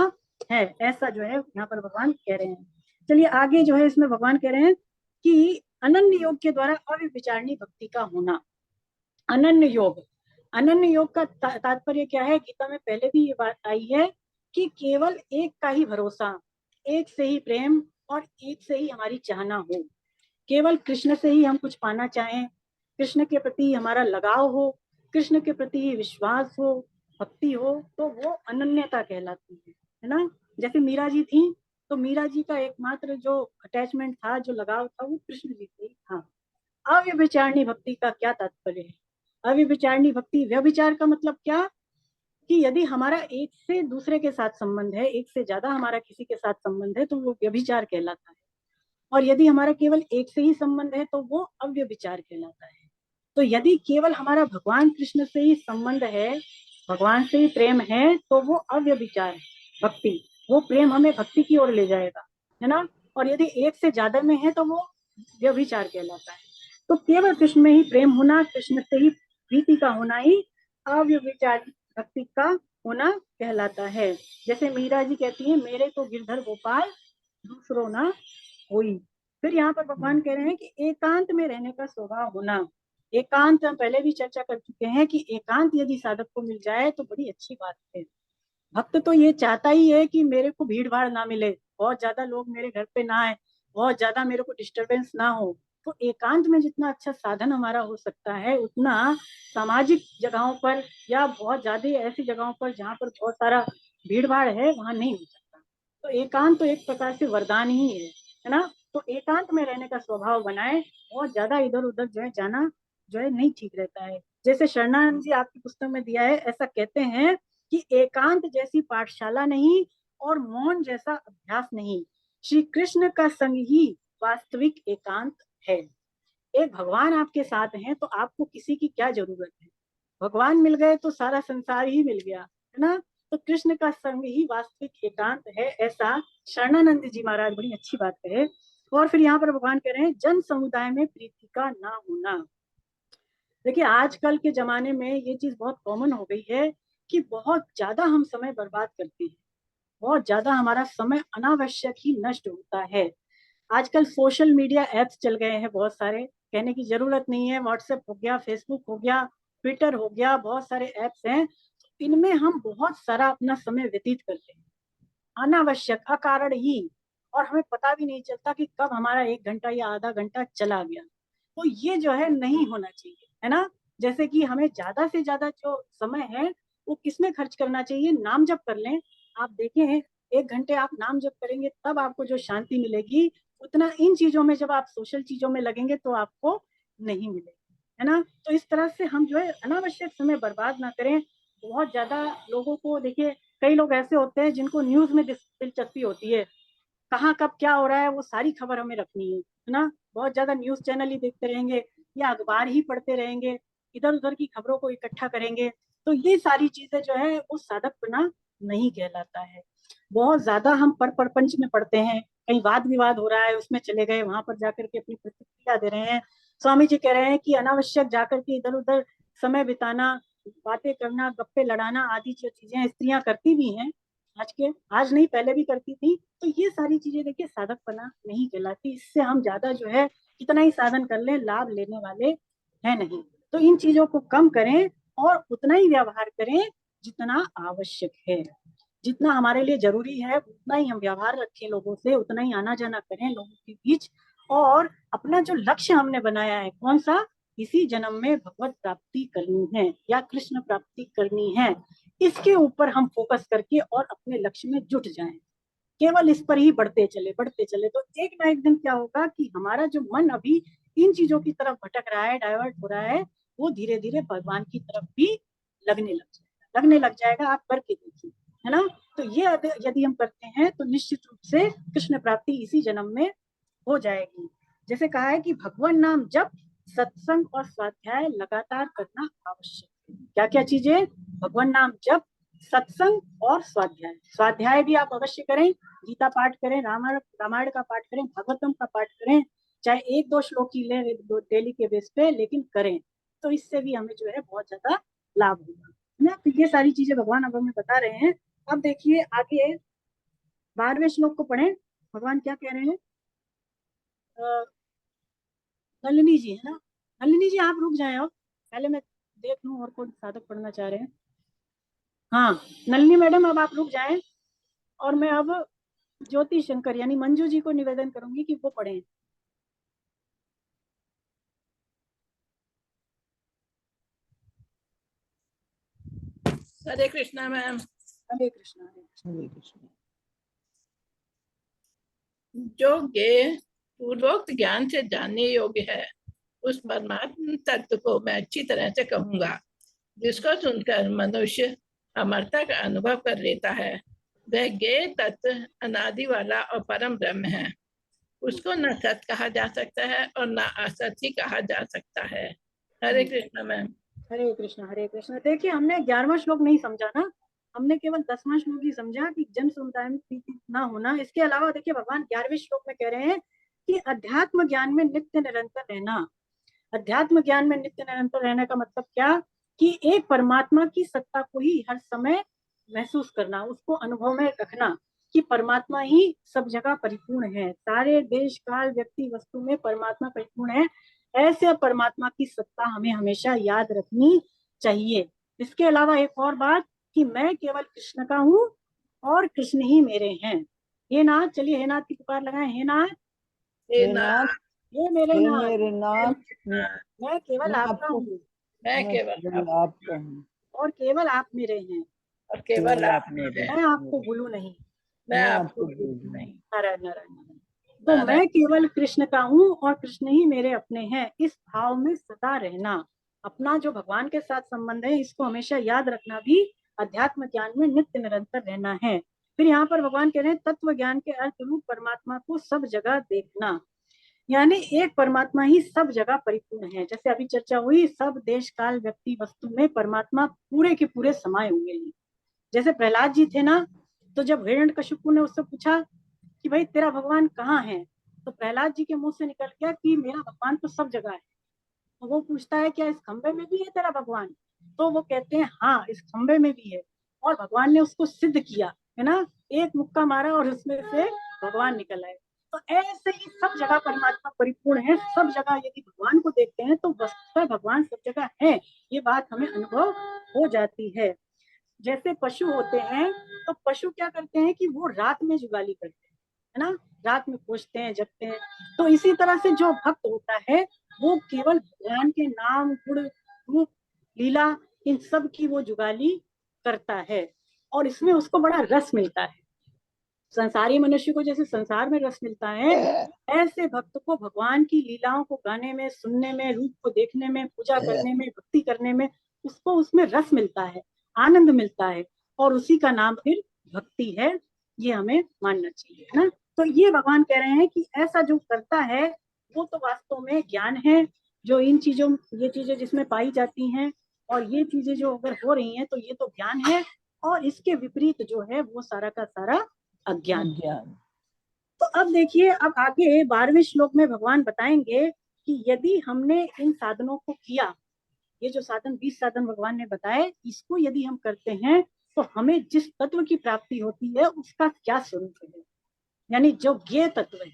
है। ऐसा जो है यहाँ पर भगवान कह रहे हैं। चलिए आगे जो है इसमें भगवान कह रहे हैं कि अनन्य योग के द्वारा अव्यभिचारिणी भक्ति का होना। अनन्य योग, अनन्य योग का तात्पर्य क्या है? गीता में पहले भी ये बात आई है कि केवल एक का ही भरोसा, एक से ही प्रेम और एक से ही हमारी चाहना हो। केवल कृष्ण से ही हम कुछ पाना चाहें, कृष्ण के प्रति हमारा लगाव हो, कृष्ण के प्रति ही विश्वास हो, भक्ति हो, तो वो अनन्यता कहलाती है ना। जैसे मीरा जी थी, तो मीरा जी का एकमात्र जो अटैचमेंट था, जो लगाव था, वो कृष्ण जी से ही था। अव्यभिचारिणी भक्ति का क्या तात्पर्य है? अव्यभिचारिणी भक्ति, व्यभिचार का मतलब क्या? कि यदि हमारा एक से दूसरे के साथ संबंध है, एक से ज्यादा हमारा किसी के साथ संबंध है, तो वो व्यभिचार कहलाता है। और यदि हमारा केवल एक से ही संबंध है, तो वो अव्यभिचार कहलाता है। तो यदि केवल हमारा भगवान कृष्ण से ही संबंध है, भगवान से ही प्रेम है, तो वो अव्यभिचार है भक्ति, वो प्रेम हमें भक्ति की ओर ले जाएगा, है ना। और यदि एक से ज्यादा में है, तो वो व्यभिचार कहलाता है। तो केवल कृष्ण में ही प्रेम होना, कृष्ण से ही प्रीति का होना ही अव्यभिचार भक्ति का होना कहलाता है। जैसे मीरा जी कहती है, मेरे तो गिरधर गोपाल दूसरों ना हुई। फिर यहाँ पर भगवान कह रहे हैं कि एकांत में रहने का स्वभाव होना। एकांत हम पहले भी चर्चा कर चुके हैं कि एकांत यदि साधक को मिल जाए तो बड़ी अच्छी बात है। भक्त तो ये चाहता ही है कि मेरे को भीड़ भाड़ ना मिले, बहुत ज्यादा लोग मेरे घर पे ना आए, बहुत ज्यादा मेरे को डिस्टरबेंस ना हो। तो एकांत में जितना अच्छा साधन हमारा हो सकता है, उतना सामाजिक जगहों पर या बहुत ज्यादा ऐसी जगहों पर जहाँ पर बहुत सारा भीड़ भाड़ है, वहां नहीं हो सकता। तो एकांत तो एक प्रकार से वरदान ही है ना। तो एकांत में रहने का स्वभाव बनाए, बहुत ज्यादा इधर उधर जो है जाना जो है नहीं ठीक रहता है। जैसे शरणानंद जी आपकी पुस्तक में दिया है, ऐसा कहते हैं कि एकांत जैसी पाठशाला नहीं और मौन जैसा अभ्यास नहीं, श्री कृष्ण का संग ही वास्तविक एकांत है। एक भगवान आपके साथ हैं तो आपको किसी की क्या जरूरत है? भगवान मिल गए तो सारा संसार ही मिल गया, है ना। तो कृष्ण का संग ही वास्तविक एकांत है, ऐसा शरणानंद जी महाराज बड़ी अच्छी बात कहे। और फिर यहाँ पर भगवान कह रहे हैं, जन समुदाय में प्रीति का ना होना। देखिए आजकल के जमाने में ये चीज बहुत कॉमन हो गई है कि बहुत ज्यादा हम समय बर्बाद करते हैं, बहुत ज्यादा हमारा समय अनावश्यक ही नष्ट होता है। आजकल सोशल मीडिया एप्स चल गए हैं बहुत सारे, कहने की जरूरत नहीं है। व्हाट्सएप हो गया, फेसबुक हो गया, ट्विटर हो गया, बहुत सारे एप्स हैं। इनमें हम बहुत सारा अपना समय व्यतीत करते हैं, अनावश्यक, अकारण ही। और हमें पता भी नहीं चलता कि कब हमारा 1 घंटा या आधा घंटा चला गया। तो ये जो है नहीं होना चाहिए, है ना। जैसे कि हमें ज्यादा से ज्यादा जो समय है वो किसमें खर्च करना चाहिए? नाम जप कर लें। आप देखें, 1 घंटे आप नाम जप करेंगे तब आपको जो शांति मिलेगी, उतना इन चीजों में जब आप सोशल चीजों में लगेंगे तो आपको नहीं मिलेगी, है ना। तो इस तरह से हम जो है अनावश्यक समय बर्बाद ना करें। बहुत ज्यादा लोगों को देखिए, कई लोग ऐसे होते हैं जिनको न्यूज में दिलचस्पी होती है, कहाँ कब क्या हो रहा है वो सारी खबर हमें रखनी है ना। बहुत ज्यादा न्यूज चैनल ही देखते रहेंगे या अखबार ही पढ़ते रहेंगे, इधर उधर की खबरों को इकट्ठा करेंगे। तो ये सारी चीजें जो है वो साधक बना नहीं कहलाता है। बहुत ज्यादा हम पर प्रपंच में पढ़ते हैं, कहीं वाद विवाद हो रहा है उसमें चले गए, वहां पर जाकर के अपनी प्रतिक्रिया दे रहे हैं। स्वामी जी कह रहे हैं कि अनावश्यक जाकर के इधर उधर समय बिताना, बातें करना, गप्पे लड़ाना आदि जो चीजें स्त्रियां करती भी हैं, आज नहीं पहले भी करती थी। तो ये सारी चीजें देखिए साधकपना नहीं कहलाती। इससे हम ज्यादा जो है कितना ही साधन कर लें, लाभ लेने वाले है नहीं। तो इन चीजों को कम करें और उतना ही व्यवहार करें जितना आवश्यक है, जितना हमारे लिए जरूरी है उतना ही हम व्यवहार रखें लोगों से, उतना ही आना जाना करें लोगों के बीच। और अपना जो लक्ष्य हमने बनाया है कौन सा, इसी जन्म में भगवत प्राप्ति करनी है या कृष्ण प्राप्ति करनी है, इसके ऊपर हम फोकस करके और अपने लक्ष्य में जुट जाएं। केवल इस पर ही बढ़ते चले तो एक ना एक दिन क्या होगा कि हमारा जो मन अभी इन चीजों की तरफ भटक रहा है, डाइवर्ट हो रहा है, वो धीरे धीरे भगवान की तरफ भी लगने लग जाएगा। आप करके देखिए, है ना। तो ये यदि हम करते हैं तो निश्चित रूप से कृष्ण प्राप्ति इसी जन्म में हो जाएगी। जैसे कहा है कि भगवान नाम जप, सत्संग और स्वाध्याय लगातार करना आवश्यक है। क्या क्या चीजें? भगवान नाम जप, सत्संग और स्वाध्याय। स्वाध्याय भी आप अवश्य करें, गीता पाठ करें, रामायण का पाठ करें, भागवतम का पाठ करें, चाहे 1-2 श्लोक ही लें डेली के बेस पे, लेकिन करें। तो इससे भी हमें जो है बहुत ज्यादा लाभ होगा ना। तो ये सारी चीजें भगवान अब हमें बता रहे हैं। अब देखिए आगे 12वें श्लोक को पढ़ें, भगवान क्या कह रहे हैं। नलिनी जी है ना, नलिनी जी आप रुक जाए, और पहले मैं देख लूं और कौन साधक पढ़ना चाह रहे हैं। हाँ नलिनी मैडम अब आप रुक जाएं, और मैं अब ज्योति शंकर यानी मंजू जी को निवेदन करूंगी कि वो पढ़ें। हरे कृष्णा मैम। हरे कृष्णा हरे कृष्णा। हरे कृष्ण। जो ज्ञेय पूर्वोक्त ज्ञान से जानने योग्य है उस परमात्म तत्व को मैं अच्छी तरह से कहूंगा, जिसको सुनकर मनुष्य अमरता का अनुभव कर लेता है। वह ज्ञेय तत्व अनादि वाला और परम ब्रह्म है। उसको न सत कहा जा सकता है और न असत ही कहा जा सकता है। हरे कृष्णा मैम। हरे कृष्णा हरे कृष्णा। देखिए हमने 11वां श्लोक नहीं समझा ना, हमने केवल 10वां श्लोक ही समझा कि जन समुदाय में प्रीति ना होना। इसके अलावा देखिए भगवान 11वें श्लोक में कह रहे हैं कि अध्यात्म ज्ञान में नित्य निरंतर रहना। अध्यात्म ज्ञान में नित्य निरंतर रहने का मतलब क्या, कि एक परमात्मा की सत्ता को ही हर समय महसूस करना, उसको अनुभव में रखना कि परमात्मा ही सब जगह परिपूर्ण है, सारे देश काल व्यक्ति वस्तु में परमात्मा परिपूर्ण है। ऐसे परमात्मा की सत्ता हमें हमेशा याद रखनी चाहिए। इसके अलावा एक और बात कि मैं केवल कृष्ण का हूँ और कृष्ण ही मेरे हैं। हे नाथ, चलिए हे नाथ की पुकार लगाएं। हे नाथ, हे हे नाथ, हे मेरे हे नाथ, मेरे नाथ, मैं केवल मैं आपका आपको, हूँ मैं मैं केवल केवल आपका हूँ और केवल आप मेरे हैं। और केवल केवल आप आप मेरे। मैं आपको भूलूं नहीं। मैं मैं आपको आपको भूलूं भूलूं नहीं। नारायण नारायण नारायण। तो नारायण। मैं केवल कृष्ण का हूँ और कृष्ण ही मेरे अपने हैं, इस भाव में सदा रहना, अपना जो भगवान के साथ संबंध है इसको हमेशा याद रखना भी अध्यात्म ज्ञान में नित्य निरंतर रहना है। फिर यहाँ पर भगवान कह रहे हैं तत्व ज्ञान के अर्थ रूप परमात्मा को सब जगह देखना, यानी एक परमात्मा ही सब जगह परिपूर्ण है। जैसे अभी चर्चा हुई, सब देश काल व्यक्ति वस्तु में परमात्मा पूरे के पूरे समाये हुए हैं। जैसे प्रहलाद जी थे ना, तो जब हिरण्यकशिपु ने उससे पूछा कि भाई तेरा भगवान कहाँ है, तो प्रहलाद जी के मुंह से निकल गया कि मेरा भगवान तो सब जगह है। तो वो पूछता है क्या इस खंबे में भी है तेरा भगवान, तो वो कहते हैं हाँ इस खंबे में भी है। और भगवान ने उसको सिद्ध किया है ना, एक मुक्का मारा और उसमें से भगवान निकल आए। तो ऐसे ही सब जगह परमात्मा परिपूर्ण है, सब जगह यदि भगवान को देखते हैं तो वस्तुतः भगवान सब जगह है, ये बात हमें अनुभव हो जाती है। जैसे पशु होते हैं, तो पशु क्या करते हैं कि वो रात में जुगाली करते हैं, है ना, रात में खोजते हैं जगते हैं। तो इसी तरह से जो भक्त होता है वो केवल भगवान के नाम गुण रूप लीला इन सब की वो जुगाली करता है, और इसमें उसको बड़ा रस मिलता है। संसारी मनुष्य को जैसे संसार में रस मिलता है, ऐसे भक्त को भगवान की लीलाओं को गाने में, सुनने में, रूप को देखने में, पूजा करने में, भक्ति करने में, उसको उसमें रस मिलता है, आनंद मिलता है, और उसी का नाम फिर भक्ति है। ये हमें मानना चाहिए, है ना। तो ये भगवान कह रहे हैं कि ऐसा जो करता है वो तो वास्तव में ज्ञान है, जो इन चीजों, ये चीजें जिसमें पाई जाती हैं और ये चीजें जो अगर हो रही हैं तो ये तो ज्ञान है, और इसके विपरीत जो है वो सारा का सारा अज्ञान। अज्ञान। तो अब देखिए, अब आगे 12वें श्लोक में भगवान बताएंगे कि यदि हमने इन साधनों को किया, ये जो साधन 20 साधन भगवान ने बताए, इसको यदि हम करते हैं तो हमें जिस तत्व की प्राप्ति होती है उसका क्या स्वरूप है, यानी जो ज्ञेय तत्व है,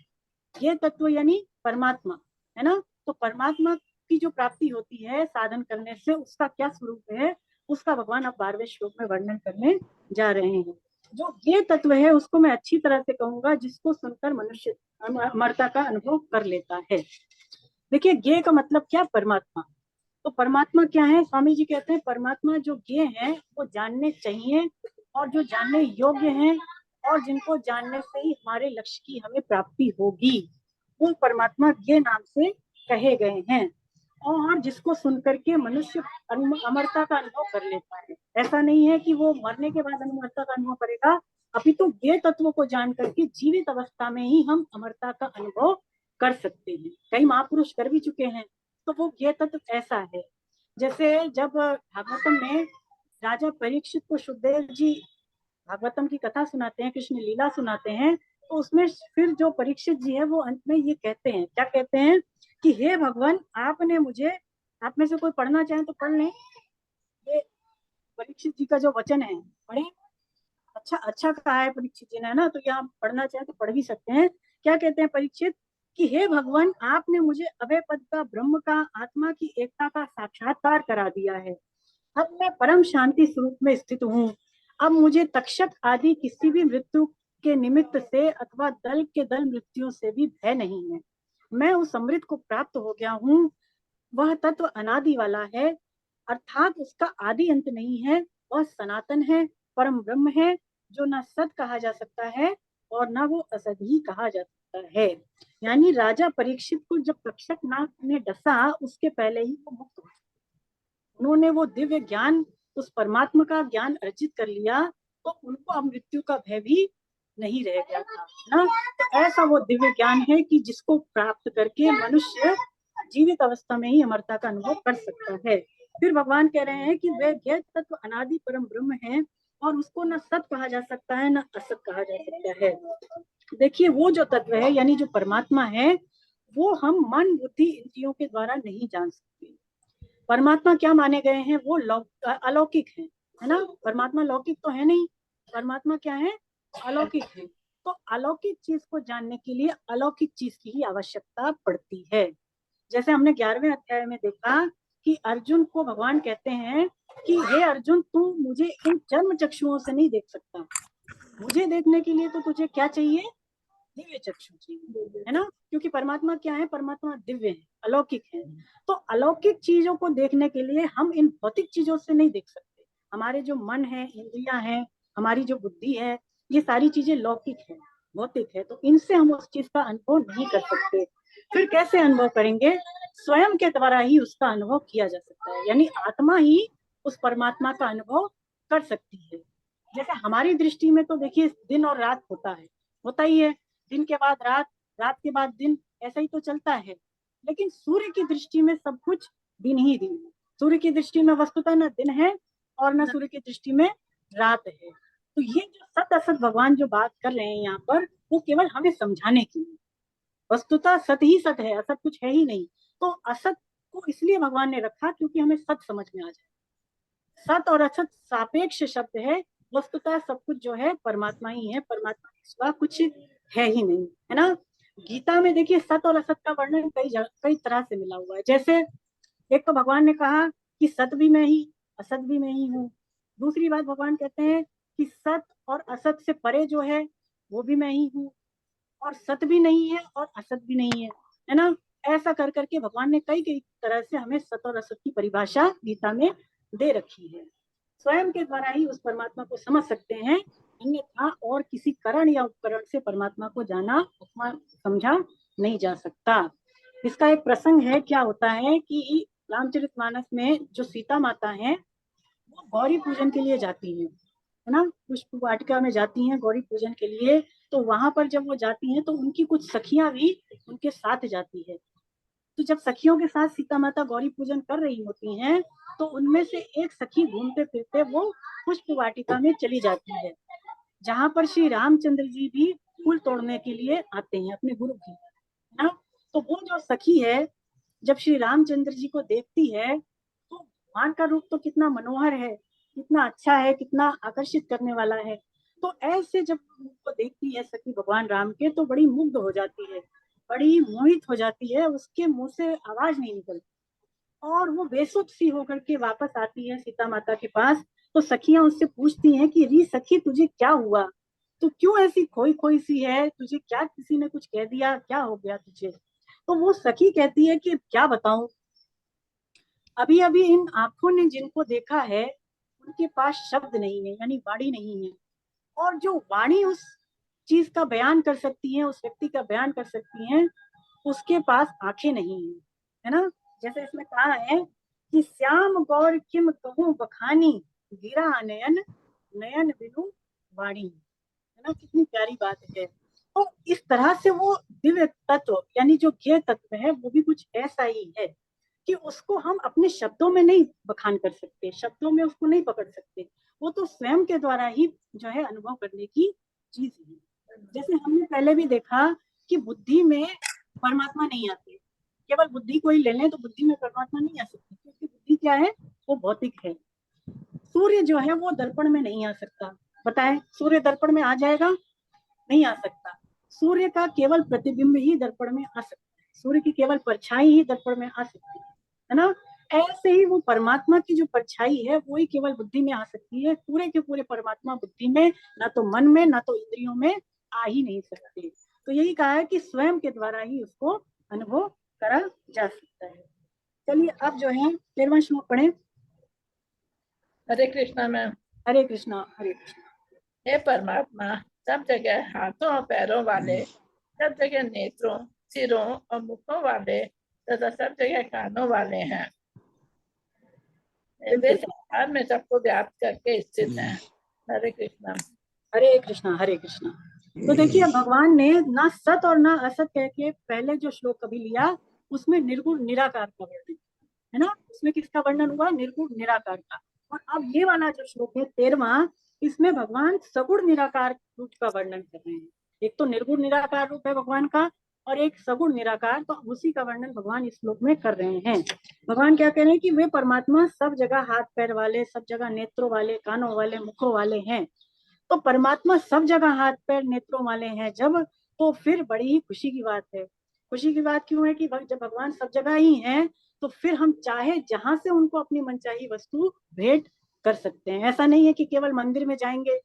ज्ञेय तत्व यानी परमात्मा, है ना। तो परमात्मा की जो प्राप्ति होती है साधन करने से, उसका क्या स्वरूप है, उसका भगवान अब 12वें श्लोक में वर्णन करने जा रहे हैं। जो ज्ञेय तत्व है उसको मैं अच्छी तरह से कहूंगा जिसको सुनकर मनुष्य अमरता का अनुभव कर लेता है। देखिए ज्ञेय का मतलब क्या, परमात्मा। तो परमात्मा क्या है, स्वामी जी कहते हैं परमात्मा जो ज्ञेय है वो जानने चाहिए, और जो जानने योग्य हैं, और जिनको जानने से ही हमारे लक्ष्य की हमें प्राप्ति होगी, वो परमात्मा ज्ञेय नाम से कहे गए हैं। और जिसको सुनकर के मनुष्य अमरता का अनुभव कर लेता है। ऐसा नहीं है कि वो मरने के बाद अमरता का अनुभव करेगा, अभी तो ज्ञेय तत्वों को जान करके जीवित अवस्था में ही हम अमरता का अनुभव कर सकते हैं। कई महापुरुष कर भी चुके हैं। तो वो ज्ञेय तत्व ऐसा है, जैसे जब भागवतम में राजा परीक्षित को सुखदेव जी भागवतम की कथा सुनाते हैं, कृष्ण लीला सुनाते हैं, तो उसमें फिर जो परीक्षित जी है वो अंत में ये कहते हैं, क्या कहते हैं कि हे भगवान, आपने मुझे, आप में से कोई पढ़ना चाहे तो पढ़ लें, ये परीक्षित जी का जो वचन है पढ़े। अच्छा अच्छा कहा है परीक्षित जी ने, ना, तो यहाँ पढ़ना चाहे तो पढ़ भी सकते हैं। क्या कहते हैं परीक्षित कि हे भगवान, आपने मुझे अभय पद का, ब्रह्म का, आत्मा की एकता का साक्षात्कार करा दिया है। अब मैं परम शांति स्वरूप में स्थित हूँ। अब मुझे तक्षक आदि किसी भी मृत्यु के निमित्त से अथवा दल के दल मृत्यु से भी भय नहीं है। मैं उस अमृत को प्राप्त हो गया हूँ। वह तत्व अनादि वाला है, अर्थात उसका आदि अंत नहीं है। वह सनातन है, परम ब्रह्म है, जो न सत कहा जा सकता है और न वो असत ही कहा जा सकता है। यानी राजा परीक्षित को जब तक्षक नाग ने डसा, उसके पहले ही वो मुक्त हो, उन्होंने वो दिव्य ज्ञान, उस परमात्मा का ज्ञान अर्जित कर लिया, तो उनको अब मृत्यु का भय भी नहीं रह गया था ना। तो ऐसा वो दिव्य ज्ञान है कि जिसको प्राप्त करके मनुष्य जीवित अवस्था में ही अमरता का अनुभव कर सकता है। फिर भगवान कह रहे हैं कि वह ज्ञेय तत्व अनादि परम ब्रह्म है और उसको न सत कहा जा सकता है, न असत कहा जा सकता है। देखिए, वो जो तत्व है यानी जो परमात्मा है, वो हम मन बुद्धि इंद्रियों के द्वारा नहीं जान सकते। परमात्मा क्या माने गए हैं? वो अलौकिक है ना। परमात्मा लौकिक तो है नहीं, परमात्मा क्या है? अलौकिक है। तो अलौकिक चीज को जानने के लिए अलौकिक चीज की ही आवश्यकता पड़ती है। जैसे हमने 11वें अध्याय में देखा कि अर्जुन को भगवान कहते हैं कि हे अर्जुन, तू मुझे इन चर्म चक्षुओं से नहीं देख सकता, मुझे देखने के लिए तो तुझे क्या चाहिए? दिव्य चक्षु चाहिए, है ना। क्योंकि परमात्मा क्या है? परमात्मा दिव्य है, अलौकिक है। तो अलौकिक चीजों को देखने के लिए हम इन भौतिक चीजों से नहीं देख सकते। हमारे जो मन है, इंद्रियां हैं, हमारी जो बुद्धि है, ये सारी चीजें लौकिक है, भौतिक है। तो इनसे हम उस चीज का अनुभव नहीं कर सकते। फिर कैसे अनुभव करेंगे? स्वयं के द्वारा ही उसका अनुभव किया जा सकता है। यानी आत्मा ही उस परमात्मा का अनुभव कर सकती है। जैसे हमारी दृष्टि में तो देखिए, दिन और रात होता ही है। दिन के बाद रात, रात के बाद दिन, ऐसा ही तो चलता है। लेकिन सूर्य की दृष्टि में सब कुछ दिन ही दिन है। सूर्य की दृष्टि में वस्तुतः न दिन है और न सूर्य की दृष्टि में रात है। तो ये जो सत असत भगवान जो बात कर रहे हैं यहाँ पर, वो केवल हमें समझाने की है। वस्तुतः सत ही सत है, असत कुछ है ही नहीं। तो असत को इसलिए भगवान ने रखा क्योंकि हमें सत समझ में आ जाए। सत और असत सापेक्ष शब्द है। वस्तुतः सब कुछ जो है परमात्मा ही है, परमात्मा के सिवा कुछ है ही नहीं, है ना। गीता में देखिए, सत और असत का वर्णन कई तरह से मिला हुआ है। जैसे एक तो भगवान ने कहा कि सत भी मैं ही, असत भी मैं ही हूँ। दूसरी बात भगवान कहते हैं कि सत और असत से परे जो है वो भी मैं ही हूँ, और सत भी नहीं है और असत भी नहीं है ना। ऐसा कर करके भगवान ने कई कई तरह से हमें सत और असत की परिभाषा गीता में दे रखी है। स्वयं के द्वारा ही उस परमात्मा को समझ सकते हैं, अन्यथा और किसी करण या उपकरण से परमात्मा को जाना अथवा समझा नहीं जा सकता। इसका एक प्रसंग है। क्या होता है कि रामचरितमानस में जो सीता माता है, वो गौरी पूजन के लिए जाती है ना, पुष्प वाटिका में जाती हैं गौरी पूजन के लिए। तो वहां पर जब वो जाती हैं तो उनकी कुछ सखियां भी उनके साथ जाती है। तो जब सखियों के साथ सीता माता गौरी पूजन कर रही होती हैं, तो उनमें से एक सखी घूमते फिरते वो पुष्प वाटिका में चली जाती है, जहां पर श्री रामचंद्र जी भी फूल तोड़ने के लिए आते हैं अपने गुरु की, है ना। तो वो जो सखी है, जब श्री रामचंद्र जी को देखती है, तो भगवान का रूप तो कितना मनोहर है, कितना अच्छा है, कितना आकर्षित करने वाला है। तो ऐसे जब उनको देखती है सखी भगवान राम के, तो बड़ी मुग्ध हो जाती है, बड़ी मोहित हो जाती है। उसके मुंह से आवाज नहीं निकलती और वो बेसुध सी होकर के वापस आती है सीता माता के पास। तो सखियां उससे पूछती हैं कि री सखी, तुझे क्या हुआ? तू क्यों ऐसी खोई खोई सी है? तुझे क्या किसी ने कुछ कह दिया? क्या हो गया तुझे? तो वो सखी कहती है कि क्या बताऊं, अभी अभी इन आंखों ने जिनको देखा है, उनके पास शब्द नहीं है, यानी वाणी नहीं है। और जो वाणी उस चीज का बयान कर सकती है, उस व्यक्ति का बयान कर सकती है, उसके पास आंखें नहीं है ना। जैसे इसमें कहा है कि श्याम गौर किम कहूं बखानी, गिरा नयन नयन बिनु वाणी, है ना। कितनी प्यारी बात है। तो इस तरह से वो दिव्य तत्व यानी जो ज्ञेय तत्व है, वो भी कुछ ऐसा ही है कि उसको हम अपने शब्दों में नहीं बखान कर सकते, शब्दों में उसको नहीं पकड़ सकते। वो तो स्वयं के द्वारा ही जो है अनुभव करने की चीज है। जैसे हमने पहले भी देखा कि बुद्धि में परमात्मा नहीं आते। केवल बुद्धि को ही ले लें तो बुद्धि में परमात्मा नहीं आ सकती, क्योंकि बुद्धि क्या है? वो भौतिक है। सूर्य जो है वो दर्पण में नहीं आ सकता। बताएं, सूर्य दर्पण में आ जाएगा? नहीं आ सकता। सूर्य का केवल प्रतिबिंब ही दर्पण में आ सकता है, सूर्य की केवल परछाई ही दर्पण में आ सकती है ना। ऐसे ही वो परमात्मा की जो परछाई है वो ही केवल बुद्धि में आ सकती है, पूरे के पूरे परमात्मा बुद्धि में, ना तो मन में, ना तो इंद्रियों में आ ही नहीं सकते। तो यही कहा है कि स्वयं के द्वारा ही उसको अनुभव करा जा सकता है। चलिए अब जो है 13वां श्लोक पढ़े। हरे कृष्णा मैम। हरे कृष्णा हरे कृष्णा। हे परमात्मा, सब जगह हाथों और पैरों वाले, सब जगह नेत्रों, सिरों और मुखों वाले तथा सब जगह कानों वाले हैं। वे संसार में सबको व्याप्त करके स्थित हैं। हरे कृष्णा। हरे कृष्णा हरे कृष्णा। तो देखिए भगवान ने ना सत और ना असत कह के पहले जो श्लोक कभी लिया उसमें निर्गुण निराकार का वर्णन है ना, उसमें किसका वर्णन हुआ, निर्गुण निराकार का। और अब ये वाला जो श्लोक है 13वां, इसमें भगवान सगुण निराकार रूप का वर्णन कर रहे हैं। एक तो निर्गुण निराकार रूप है भगवान का और एक सगुण निराकार, तो उसी का वर्णन भगवान इस श्लोक में कर रहे हैं। भगवान क्या कह रहे हैं कि वे परमात्मा सब जगह हाथ पैर वाले, सब जगह नेत्रों वाले, कानों वाले, मुखों वाले हैं। तो परमात्मा सब जगह हाथ पैर नेत्रों वाले हैं जब, तो फिर बड़ी ही खुशी की बात है। खुशी की बात क्यों है कि जब भगवान सब जगह ही हैं तो फिर हम चाहे जहां से उनको अपनी मनचाही वस्तु भेंट कर सकते हैं। ऐसा नहीं है कि केवल मंदिर में जाएंगे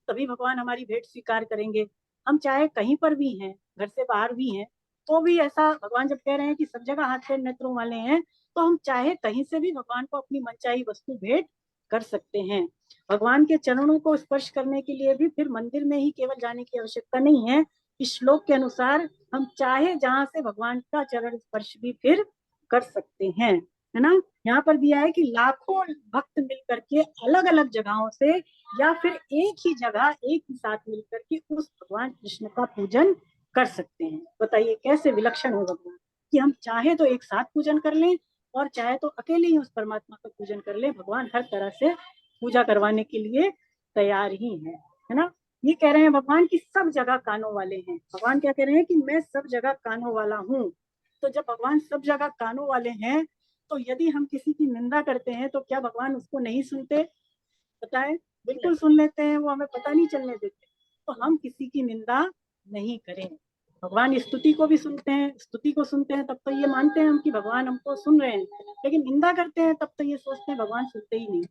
तभी भगवान हमारी भेंट स्वीकार करेंगे। हम चाहे कहीं पर भी हैं, घर से बाहर भी हैं, तो भी ऐसा भगवान जब कह रहे हैं कि सब जगह हाथ पैर नेत्रों वाले हैं, तो हम चाहे कहीं से भी भगवान को अपनी मनचाही वस्तु भेंट कर सकते हैं। भगवान के चरणों को स्पर्श करने के लिए भी फिर मंदिर में ही केवल जाने की आवश्यकता नहीं है। इस श्लोक के अनुसार हम चाहे जहां से भगवान का चरण स्पर्श भी फिर कर सकते हैं, है ना। यहाँ पर दिया है कि लाखों भक्त मिलकर के अलग अलग जगहों से या फिर एक ही जगह एक ही साथ मिलकर के उस भगवान कृष्ण का पूजन कर सकते हैं। बताइए कैसे विलक्षण है भगवान कि हम चाहे तो एक साथ पूजन कर लें और चाहे तो अकेले ही उस परमात्मा का पूजन कर लें। भगवान हर तरह से पूजा करवाने के लिए तैयार ही है ना। ये कह रहे हैं भगवान की सब जगह कानों वाले हैं। भगवान क्या कह रहे हैं कि मैं सब जगह कानों वाला हूँ। तो जब भगवान सब जगह कानों वाले हैं तो यदि हम किसी की निंदा करते हैं तो क्या भगवान उसको नहीं सुनते? पता है, बिल्कुल सुन लेते हैं, वो हमें पता नहीं चलने देते। तो हम किसी की निंदा नहीं करें। भगवान स्तुति को भी सुनते हैं, स्तुति को सुनते हैं तब तो ये मानते हैं हम कि भगवान हमको सुन रहे हैं, लेकिन निंदा करते हैं तब तो ये सोचते हैं भगवान सुनते ही नहीं।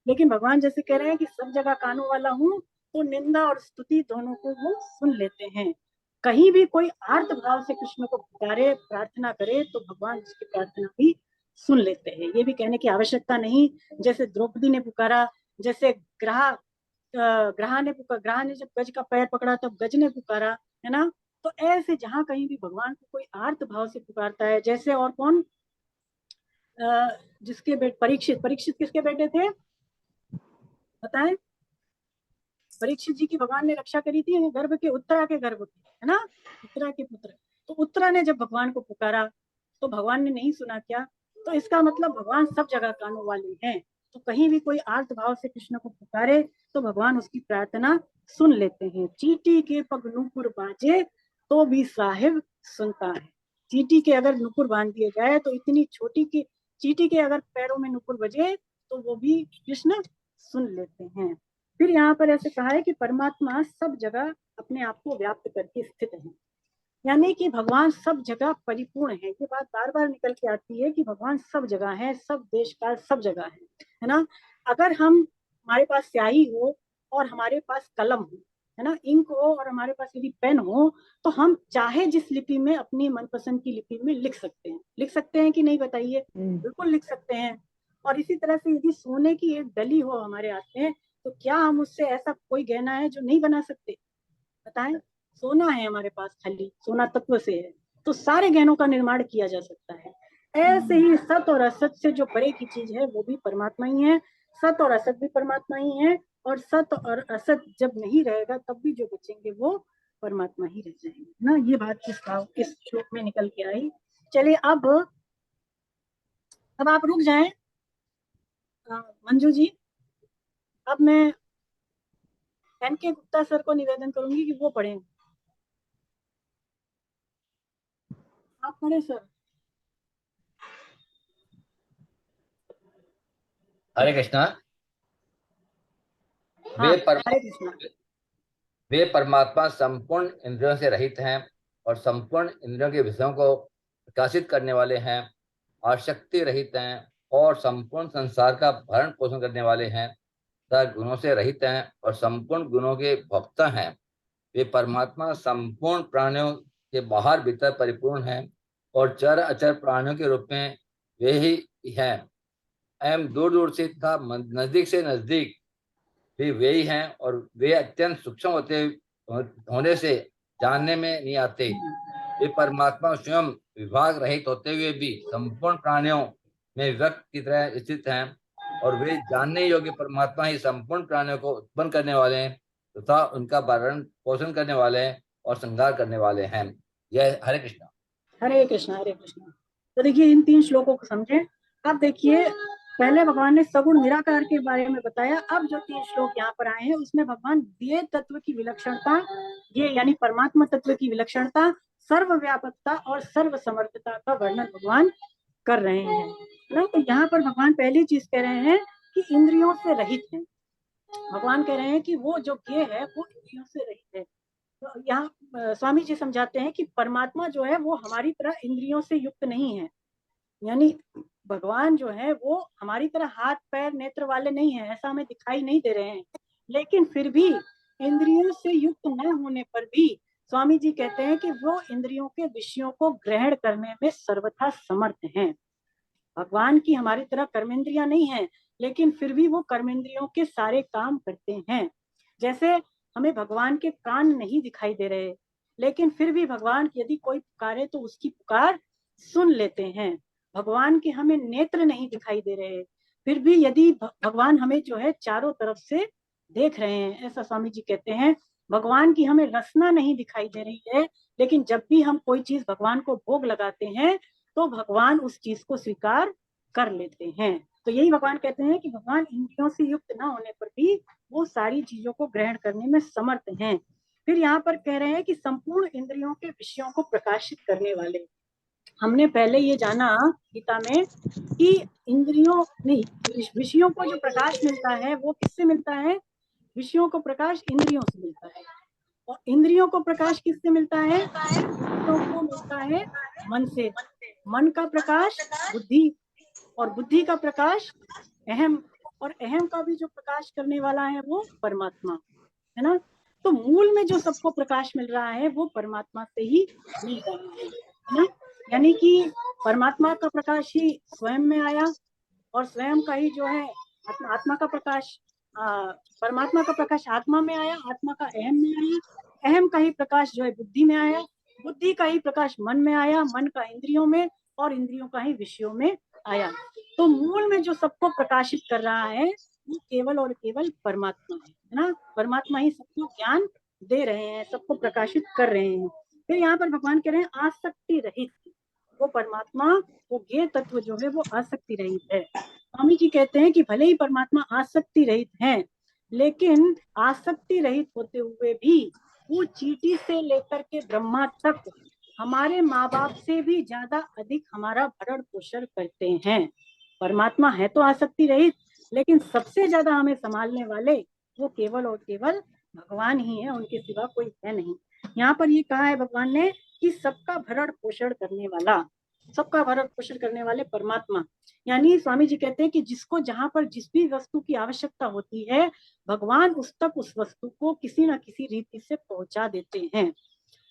लेकिन भगवान जैसे कह रहे हैं कि सब जगह कानों वाला हूँ, तो निंदा और स्तुति दोनों को वो सुन लेते हैं। कहीं भी कोई आर्त भाव से कृष्ण को पुकारे, प्रार्थना करे, तो भगवान उसकी प्रार्थना भी सुन लेते हैं। ये भी कहने की आवश्यकता नहीं, जैसे द्रौपदी ने पुकारा, जैसे ग्रह ने जब गज का पैर पकड़ा तब गज ने पुकारा, है ना। तो ऐसे जहां कहीं भी भगवान को कोई आर्त भाव से पुकारता है, जैसे और कौन, जिसके बेटे परीक्षित किसके बेटे थे बताएं? परीक्षित जी की भगवान ने रक्षा करी थी गर्भ के, उत्तरा के गर्भ की, है ना, उत्तरा के पुत्र। तो उत्तरा ने जब भगवान को पुकारा तो भगवान ने नहीं सुना क्या? तो इसका मतलब भगवान सब जगह कानों वाले हैं। तो कहीं भी कोई आर्त भाव से कृष्ण को पुकारे तो भगवान उसकी प्रार्थना सुन लेते हैं। चींटी के पग नूपुर बाजे तो भी साहिब सुनता है। चींटी के अगर नुपुर बांध दिए जाए तो इतनी छोटी की चींटी के अगर पैरों में नुपुर बजे तो वो भी कृष्ण सुन लेते हैं। फिर यहाँ पर ऐसे कहा है कि परमात्मा सब जगह अपने आप को व्याप्त करके स्थित है, यानी कि भगवान सब जगह परिपूर्ण है। ये बात बार बार निकल के आती है कि भगवान सब जगह है, सब देश काल सब जगह है ना। अगर हमारे पास स्याही हो और हमारे पास कलम हो, है ना, इंक हो और हमारे पास यदि पेन हो, तो हम चाहे जिस लिपि में अपनी मनपसंद की लिपि में लिख सकते हैं कि नहीं बताइए? बिल्कुल लिख सकते हैं। और इसी तरह से यदि सोने की एक डली हो हमारे हाथ में, तो क्या हम उससे ऐसा कोई गहना है जो नहीं बना सकते? बताएं, सोना है हमारे पास, खाली सोना तत्व से है, तो सारे गहनों का निर्माण किया जा सकता है। ऐसे ही सत और असत से जो परे की चीज है वो भी परमात्मा ही है, सत और असत भी परमात्मा ही है। और सत और असत जब नहीं रहेगा तब भी जो बचेंगे वो परमात्मा ही रह जाएंगे ना। ये बात इस श्लोक में निकल के आई। चलिए अब आप रुक जाएं मंजू जी। अब मैं एन के गुप्ता सर को निवेदन करूंगी कि वो पढ़ें। आप पढ़े सर। हरे कृष्णा। हाँ, हरे कृष्णा। वे परमात्मा संपूर्ण इंद्रियों से रहित हैं और संपूर्ण इंद्रियों के विषयों को प्रकाशित करने वाले हैं, आसक्ति रहित हैं और संपूर्ण संसार का भरण पोषण करने वाले हैं, तथा गुणों से रहित हैं और संपूर्ण गुणों के भोक्ता हैं। वे परमात्मा संपूर्ण प्राणियों के बाहर भीतर परिपूर्ण हैं और चर अचर प्राणियों के रूप में वे ही हैं। एवं दूर दूर से तथा नजदीक से नजदीक भी वे ही हैं और वे अत्यंत सूक्ष्म होने से जानने में नहीं आते। वे परमात्मा स्वयं विभाग रहित होते हुए भी संपूर्ण प्राणियों में व्यक्त की तरह स्थित हैं और वे जानने योग्य परमात्मा ही संपूर्ण प्राणियों को उत्पन्न करने वाले हैं तथा उनका भरण पोषण करने वाले हैं और श्रृंगार करने वाले हैं। यह हरे कृष्णा। हरे कृष्णा हरे कृष्णा। तो देखिए इन 3 श्लोकों को समझे। अब देखिए पहले भगवान ने सगुण निराकार के बारे में बताया, अब जो 3 श्लोक यहाँ पर आए हैं उसमें भगवान ये तत्व की विलक्षणता, ये यानी परमात्मा तत्व की विलक्षणता, सर्वव्यापकता और सर्व समर्थता का वर्णन भगवान कर रहे हैं ना। तो यहाँ पर भगवान पहली चीज कह रहे हैं कि इंद्रियों से रहित है। भगवान कह रहे हैं कि वो जो ज्ञ है वो इंद्रियों से रहित है। तो यहाँ स्वामी जी समझाते हैं कि परमात्मा जो है वो हमारी तरह इंद्रियों से युक्त नहीं है, यानी भगवान जो है वो हमारी तरह हाथ पैर नेत्र वाले नहीं है, ऐसा हमें दिखाई नहीं दे रहे हैं, लेकिन फिर भी इंद्रियों से युक्त न होने पर भी स्वामी जी कहते हैं कि वो इंद्रियों के विषयों को ग्रहण करने में सर्वथा समर्थ हैं। भगवान की हमारी तरह कर्मेंद्रियां नहीं है, लेकिन फिर भी वो कर्मेंद्रियों के सारे काम करते हैं। जैसे हमें भगवान के कान नहीं दिखाई दे रहे, लेकिन फिर भी भगवान यदि कोई पुकारे तो उसकी पुकार सुन लेते हैं। भगवान के हमें नेत्र नहीं दिखाई दे रहे, फिर भी यदि भगवान हमें जो है चारों तरफ से देख रहे हैं, ऐसा स्वामी जी कहते हैं। भगवान की हमें रसना नहीं दिखाई दे रही है, लेकिन जब भी हम कोई चीज भगवान को भोग लगाते हैं तो भगवान उस चीज को स्वीकार कर लेते हैं। तो यही भगवान कहते हैं कि भगवान इंद्रियों से युक्त ना होने पर भी वो सारी चीजों को ग्रहण करने में समर्थ हैं। फिर यहाँ पर कह रहे हैं कि संपूर्ण इंद्रियों के विषयों को प्रकाशित करने वाले। हमने पहले ये जाना गीता में कि इंद्रियों नहीं, विषयों को जो प्रकाश मिलता है वो किससे मिलता है? विषयों को प्रकाश इंद्रियों से मिलता है। और इंद्रियों को प्रकाश किससे मिलता है? इंद्रियों को मिलता है मन से। मन का प्रकाश बुद्धि, और बुद्धि का प्रकाश अहम, और अहम का भी जो प्रकाश करने वाला है वो परमात्मा है ना। तो मूल में जो सबको प्रकाश मिल रहा है वो परमात्मा से ही मिल रहा है ना। यानी कि परमात्मा का प्रकाश ही स्वयं में आया और स्वयं का ही जो है आत्मा का प्रकाश, परमात्मा का प्रकाश आत्मा में आया, आत्मा का अहम में आया, अहम का ही प्रकाश जो है बुद्धि में आया, बुद्धि का ही प्रकाश मन में आया, मन का इंद्रियों में, और इंद्रियों का ही विषयों में आया। तो मूल में जो सबको प्रकाशित कर रहा है वो केवल और केवल परमात्मा है ना। परमात्मा ही सबको ज्ञान दे रहे हैं, सबको प्रकाशित कर रहे हैं। फिर यहाँ पर भगवान कह रहे हैं आसक्ति रहित, वो परमात्मा, वो ज्ञेय तत्व जो है वो आसक्ति रहित है। स्वामी जी कहते हैं कि भले ही परमात्मा आसक्ति रहित है, लेकिन आसक्ति रहित होते हुए भी वो चींटी से लेकर के ब्रह्मा तक हमारे माँ बाप से भी ज्यादा अधिक हमारा भरण पोषण करते हैं। परमात्मा है तो आसक्ति रहित, लेकिन सबसे ज्यादा हमें संभालने वाले वो केवल और केवल भगवान ही है, उनके सिवा कोई है नहीं। यहाँ पर ये कहा है भगवान ने कि सबका भरण पोषण करने वाला, सबका भरण पोषण करने वाले परमात्मा। यानी स्वामी जी कहते हैं कि जिसको जहां पर जिस भी वस्तु की आवश्यकता होती है, भगवान उस तक उस वस्तु को किसी न किसी रीति से पहुंचा देते हैं।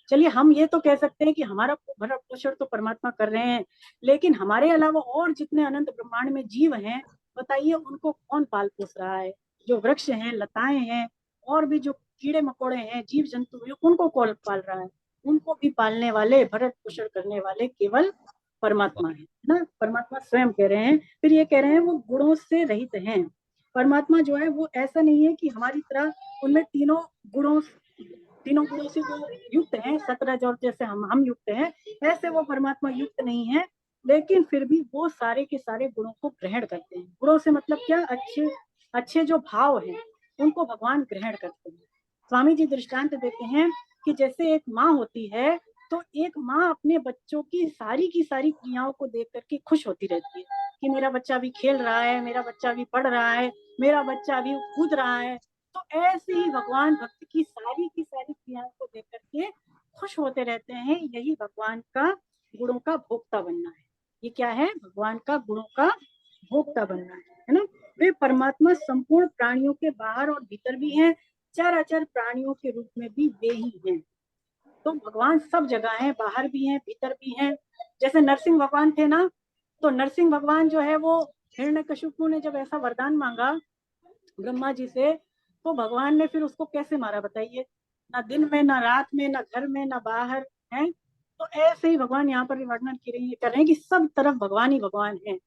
चलिए हम ये तो कह सकते हैं कि हमारा भरण पोषण तो परमात्मा कर रहे हैं, लेकिन हमारे अलावा और जितने अनंत ब्रह्मांड में जीव हैं, बताइए उनको कौन पाल पोस रहा है? जो वृक्ष हैं, लताएं हैं, और भी जो कीड़े मकोड़े हैं, जीव जंतु हैं, उनको कौन पाल रहा है? उनको भी पालने वाले, भरण पोषण करने वाले केवल परमात्मा है ना। परमात्मा स्वयं कह रहे हैं। फिर ये कह रहे हैं वो गुणों से रहित हैं। परमात्मा जो है वो ऐसा नहीं है कि हमारी तरह उनमें तीनों गुणों से वो युक्त हैं, सतरज और जैसे हम युक्त हैं, ऐसे वो परमात्मा युक्त नहीं है, लेकिन फिर भी वो सारे के सारे गुणों को ग्रहण करते हैं। गुणों से मतलब क्या? अच्छे जो भाव हैं उनको भगवान ग्रहण करते हैं। स्वामी जी दृष्टांत देते हैं कि जैसे एक माँ होती है, तो एक माँ अपने बच्चों की सारी क्रियाओं को देख करके खुश होती रहती है कि मेरा बच्चा भी खेल रहा है, मेरा बच्चा भी पढ़ रहा है, मेरा बच्चा भी कूद रहा है, तो ऐसे ही भगवान भक्त की सारी क्रियाओं को देख करके खुश होते रहते हैं। यही भगवान का गुणों का भोक्ता बनना है। ये क्या है? भगवान का गुणों का भोक्ता बनना है ना। वे परमात्मा संपूर्ण प्राणियों के बाहर और भीतर भी हैं, चराचर प्राणियों के रूप में भी वे ही हैं। तो भगवान सब जगह हैं, बाहर भी हैं, भीतर भी हैं। जैसे नरसिंह भगवान थे ना, तो नरसिंह भगवान जो है वो हिरण्यकशिपु ने जब ऐसा वरदान मांगा ब्रह्मा जी से, तो भगवान ने फिर उसको कैसे मारा बताइए? ना दिन में, ना रात में, ना घर में, ना बाहर है। तो ऐसे ही भगवान यहाँ पर वर्णन कर रहे हैं कि सब तरफ भगवान ही भगवान है।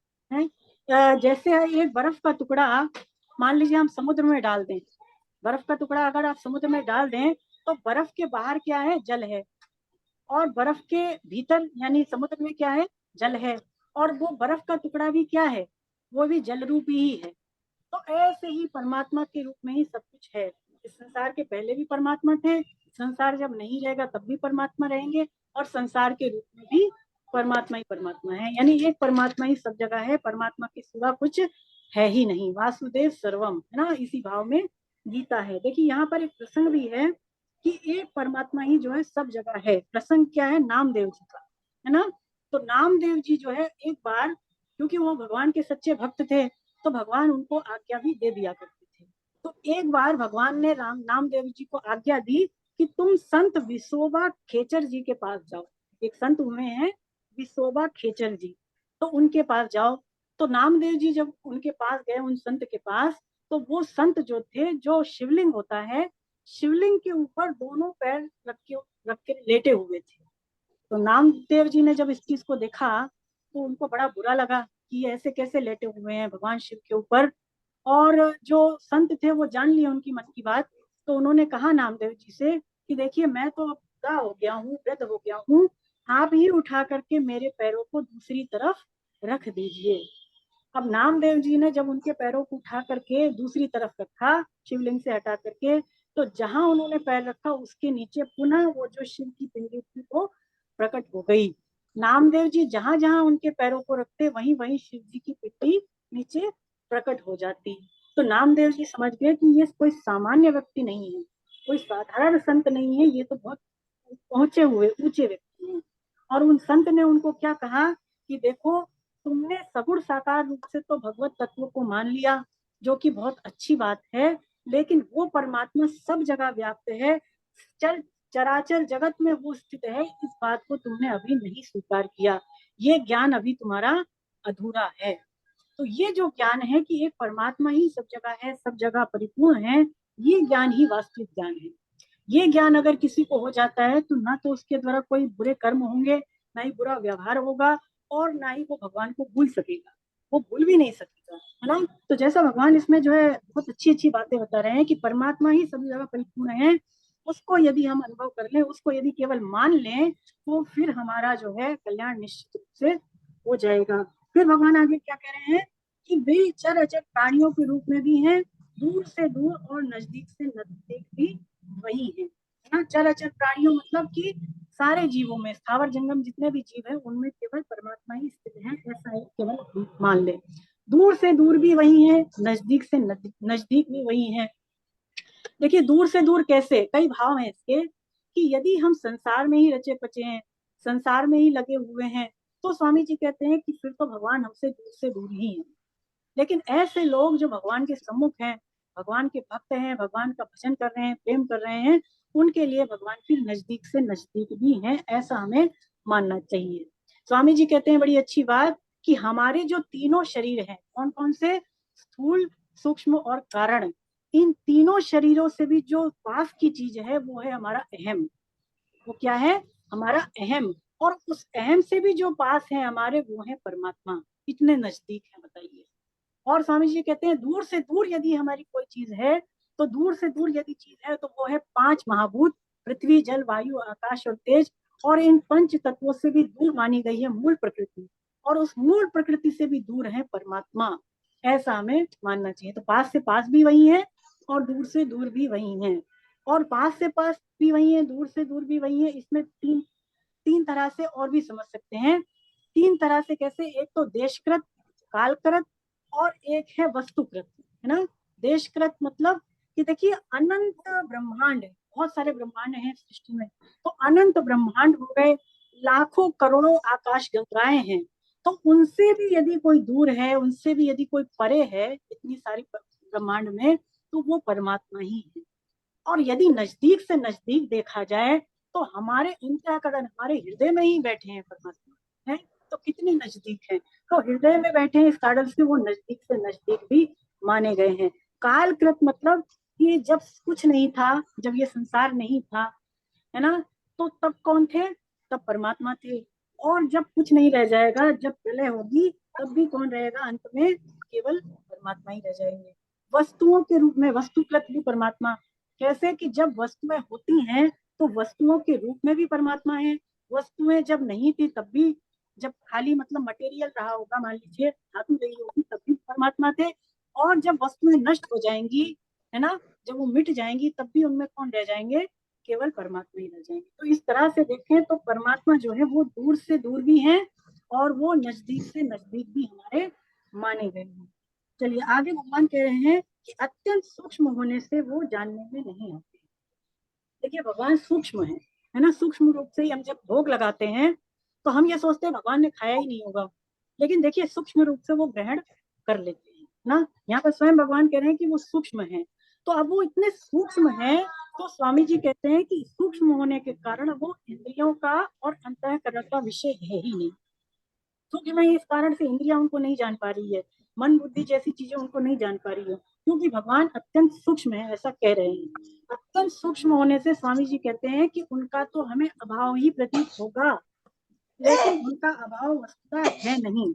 जैसे एक बर्फ का टुकड़ा मान लीजिए हम समुद्र में डाल दें, बर्फ का टुकड़ा अगर आप समुद्र में डाल दें तो बर्फ के बाहर क्या है? जल है, और बर्फ के भीतर यानी समुद्र में क्या है? जल है, और वो बर्फ का टुकड़ा भी क्या है? वो भी जल रूपी ही है। तो ऐसे ही परमात्मा के रूप में ही सब कुछ है। इस संसार के पहले भी परमात्मा थे, संसार जब नहीं रहेगा तब भी परमात्मा रहेंगे, और संसार के रूप में भी परमात्मा ही परमात्मा है। यानी एक परमात्मा ही सब जगह है, परमात्मा के सिवा कुछ है ही नहीं। वासुदेव सर्वम, है ना, इसी भाव में गीता है। देखिए यहाँ पर एक प्रसंग भी है कि एक परमात्मा ही जो है सब जगह है। प्रसंग क्या है? नामदेव जी का, है ना। तो नामदेव जी जो है एक बार, क्योंकि वो भगवान के सच्चे भक्त थे, तो भगवान उनको आज्ञा भी दे दिया करते थे। तो एक बार भगवान ने नामदेव जी को आज्ञा दी कि तुम संत विसोबा खेचर जी के पास जाओ। एक संत हुए हैं विसोबा खेचर जी, तो उनके पास जाओ। तो नामदेव जी जब उनके पास गए, उन संत के पास, तो वो संत जो थे, जो शिवलिंग होता है, शिवलिंग के ऊपर दोनों पैर रख के लेटे हुए थे। तो नामदेव जी ने जब इस चीज को देखा तो उनको बड़ा बुरा लगा कि ऐसे कैसे लेटे हुए हैं भगवान शिव के ऊपर। और जो संत थे वो जान लिए उनकी मन की बात, तो उन्होंने कहा नामदेव जी से कि देखिए मैं तो बूढ़ा हो गया हूँ, वृद्ध हो गया हूँ, आप ही उठा करके मेरे पैरों को दूसरी तरफ रख दीजिए। अब नामदेव जी ने जब उनके पैरों को उठा करके दूसरी तरफ रखा, शिवलिंग से हटा करके, तो जहां उन्होंने पैर रखा उसके नीचे पुनः वो जो शिव की पिंडी थी वो प्रकट हो गई। नामदेव जी जहां जहां उनके पैरों को रखते वहीं वहीं शिव जी की पिंडी नीचे प्रकट हो जाती। तो नामदेव जी समझ गए कि ये कोई सामान्य व्यक्ति नहीं है, कोई साधारण संत नहीं है, ये तो बहुत पहुंचे हुए ऊंचे व्यक्ति हैं। और उन संत ने उनको क्या कहा कि देखो, तुमने सगुण साकार रूप से तो भगवत तत्व को मान लिया, जो कि बहुत अच्छी बात है, लेकिन वो परमात्मा सब जगह व्याप्त है, चल चराचर जगत में वो स्थित है, इस बात को तुमने अभी नहीं स्वीकार किया। ये ज्ञान अभी तुम्हारा अधूरा है। तो ये जो ज्ञान है कि एक परमात्मा ही सब जगह है, सब जगह परिपूर्ण है, ये ज्ञान ही वास्तविक ज्ञान है। ये ज्ञान अगर किसी को हो जाता है तो ना तो उसके द्वारा कोई बुरे कर्म होंगे, ना ही बुरा व्यवहार होगा, और ना ही वो भगवान को भूल सकेगा, वो भूल भी नहीं सकेगा, है ना। तो जैसा भगवान इसमें जो है बहुत अच्छी अच्छी बातें बता रहे हैं कि परमात्मा ही सभी जगह परिपूर्ण है, उसको यदि हम अनुभव कर लें, उसको यदि केवल मान लें, तो फिर हमारा जो है कल्याण निश्चित रूप से हो जाएगा। फिर भगवान आगे क्या कह रहे हैं कि वे चराचर प्राणियों के रूप में भी हैं, दूर से दूर और नजदीक से नजदीक भी वही है ना। चराचर प्राणियों मतलब कि सारे जीवों में, स्थावर जंगम जितने भी जीव हैं उनमें केवल परमात्मा ही स्थित है, ऐसा केवल मान ले। दूर से दूर भी वही है, नजदीक से नजदीक भी वही है। देखिए दूर से दूर कैसे, कई भाव हैं इसके कि यदि हम संसार में ही रचे पचे हैं, संसार में ही लगे हुए हैं, तो स्वामी जी कहते हैं कि फिर तो भगवान हमसे दूर से दूर ही है। लेकिन ऐसे लोग जो भगवान के सम्मुख हैं, भगवान के भक्त हैं, भगवान का भजन कर रहे हैं, प्रेम कर रहे हैं, उनके लिए भगवान फिर नजदीक से नजदीक भी हैं, ऐसा हमें मानना चाहिए। स्वामी जी कहते हैं बड़ी अच्छी बात कि हमारे जो तीनों शरीर हैं, कौन कौन से? स्थूल, सूक्ष्म और कारण। इन तीनों शरीरों से भी जो पास की चीज है वो है हमारा अहम। वो क्या है? हमारा अहम। और उस अहम से भी जो पास है हमारे, वो है परमात्मा। कितने नजदीक है बताइए। और स्वामी जी कहते हैं दूर से दूर यदि हमारी कोई चीज है, तो दूर से दूर यदि चीज है तो वो है 5 महाभूत, पृथ्वी, जल, वायु, आकाश और तेज। और इन पंच तत्वों से भी दूर मानी गई है मूल प्रकृति, और उस मूल प्रकृति से भी दूर है परमात्मा। ऐसा हमें मानना चाहिए। तो पास से पास भी वही है और दूर से दूर भी वही है, और पास से पास भी वही है, दूर से दूर भी वही है। इसमें तीन तीन तरह से और भी समझ सकते हैं। 3 तरह से कैसे? एक तो देशकृत, कालकृत, और एक है वस्तुकृत, है ना। देशकृत मतलब कि देखिए अनंत ब्रह्मांड है, बहुत सारे ब्रह्मांड हैं सृष्टि में, तो अनंत ब्रह्मांड हो गए, लाखों करोड़ों आकाश गंगाएं हैं, तो उनसे भी यदि कोई दूर है, उनसे भी यदि कोई परे है इतनी सारी ब्रह्मांड में, तो वो परमात्मा ही है। और यदि नजदीक से नजदीक देखा जाए तो हमारे अंतःकरण, हमारे हृदय में ही बैठे हैं परमात्मा है, तो कितनी नजदीक है। तो हृदय में बैठे हैं, इस कारण से वो नजदीक से नजदीक भी माने गए हैं। कालकृत मतलब कि जब कुछ नहीं था, जब ये संसार नहीं था, है ना, तो तब कौन थे? तब परमात्मा थे। और जब कुछ नहीं रह जाएगा, जब प्रलय होगी, तब भी कौन रहेगा? अंत में केवल परमात्मा ही रह जाएंगे। वस्तुओं के रूप में, वस्तुकृत भी परमात्मा। कैसे कि जब वस्तुएं होती हैं तो वस्तुओं के रूप में भी परमात्मा है, वस्तुएं जब नहीं थी तब भी, जब खाली मतलब मटेरियल रहा होगा, मान लीजिए धातु रही होगी, तब भी परमात्मा थे। और जब वस्तुएं नष्ट हो जाएंगी, है ना, जब वो मिट जाएंगी, तब भी उनमें कौन रह जाएंगे? केवल परमात्मा ही रह जाएंगे। तो इस तरह से देखें तो परमात्मा जो है वो दूर से दूर भी है और वो नजदीक से नजदीक भी हमारे माने गए हैं। चलिए आगे भगवान कह रहे हैं कि अत्यंत सूक्ष्म होने से वो जानने में नहीं आते। देखिए भगवान सूक्ष्म है ना, सूक्ष्म रूप से ही हम जब भोग लगाते हैं तो हम ये सोचते हैं भगवान ने खाया ही नहीं होगा, लेकिन देखिए सूक्ष्म रूप से वो ग्रहण कर लेते हैं ना। यहाँ पर स्वयं भगवान कह रहे हैं कि वो सूक्ष्म है। तो अब वो इतने सूक्ष्म है, तो स्वामी जी कहते हैं कि सूक्ष्म होने के कारण वो इंद्रियों का और अंतःकरण का विषय है ही नहीं। सूक्ष्म है, इस कारण से इंद्रिया उनको नहीं जान पा रही है, मन बुद्धि जैसी चीजें उनको नहीं जान पा रही है, क्योंकि भगवान अत्यंत सूक्ष्म है, ऐसा कह रहे हैं। अत्यंत सूक्ष्म होने से स्वामी जी कहते हैं कि उनका तो हमें अभाव ही प्रतीत होगा, लेकिन उनका अभाव वस्तुतः है नहीं।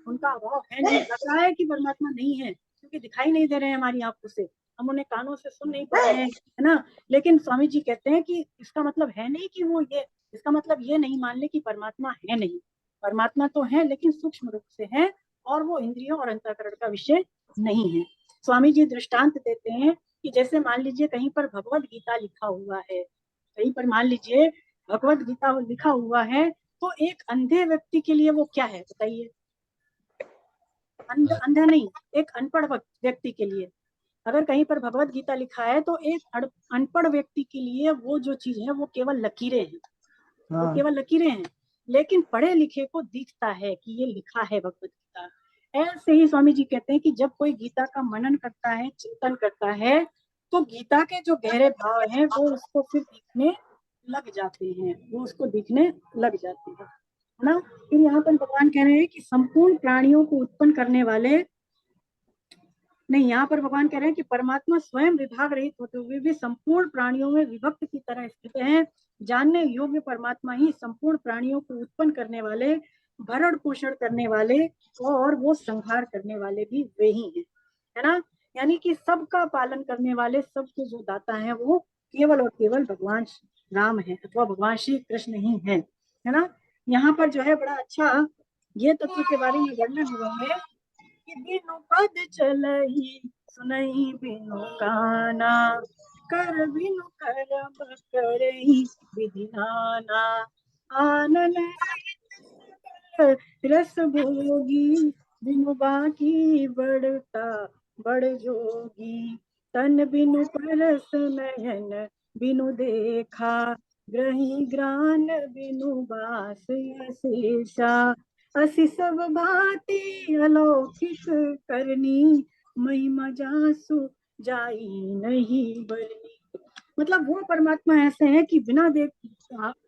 उनका अभाव है नहीं, लग रहा है कि परमात्मा नहीं है क्योंकि दिखाई नहीं दे रहे हैं हमारी आंखों से, हम उन्हें कानों से सुन नहीं पा रहे हैं, है ना। लेकिन स्वामी जी कहते हैं कि इसका मतलब है नहीं कि वो ये, इसका मतलब ये नहीं मान ले कि परमात्मा है नहीं, परमात्मा तो है लेकिन सूक्ष्म रूप से है, और वो इंद्रियों और अंतःकरण का विषय नहीं है। स्वामी जी दृष्टांत देते हैं कि जैसे मान लीजिए कहीं पर भगवत गीता लिखा हुआ है, कहीं पर मान लीजिए भगवत गीता लिखा हुआ है, तो एक अंधे व्यक्ति के लिए वो क्या है बताइए? अंधा नहीं, एक अनपढ़ व्यक्ति के लिए अगर कहीं पर भगवत गीता लिखा है तो एक अनपढ़ व्यक्ति के लिए वो जो चीज है वो केवल लकीरें हैं, वो केवल लकीरें हैं। लेकिन पढ़े लिखे को दिखता है कि ये लिखा है भगवत गीता। ऐसे ही स्वामी जी कहते हैं कि जब कोई गीता का मनन करता है, चिंतन करता है, तो गीता के जो गहरे भाव हैं वो उसको फिर दिखने लग जाते हैं, वो उसको दिखने लग जाते हैं ना। फिर यहाँ पर भगवान कह रहे हैं कि संपूर्ण प्राणियों को उत्पन्न करने वाले, नहीं, यहाँ पर भगवान कह रहे हैं कि परमात्मा स्वयं विभाग रहित होते हुए भी संपूर्ण प्राणियों में विभक्त की तरह स्थित है। जानने योग्य परमात्मा ही संपूर्ण प्राणियों को उत्पन्न करने वाले, भरण पोषण करने वाले और वो संहार करने वाले भी वे ही हैं, है ना। यानी कि सबका पालन करने वाले, सबके जो दाता हैं वो केवल और केवल भगवान राम है अथवा भगवान श्री कृष्ण ही है ना। यहाँ पर जो है बड़ा अच्छा ये तत्व के बारे में वर्णन हुआ है कि बिनु पद चलहि सुनहि बिनु गाना, कर बिनु करम करहि विधि नाना, आनन रस भोगी बिनु बाकी बढ़ता बढ़ जोगी, तन बिनु परस नयन बिनु देखा, ग्रही ग्रान बिनु बास शेषा, असि सब भांति अलौकिक करनी, महिमा जासु जाई नहीं बरनी। मतलब वो परमात्मा ऐसे है कि बिना देख,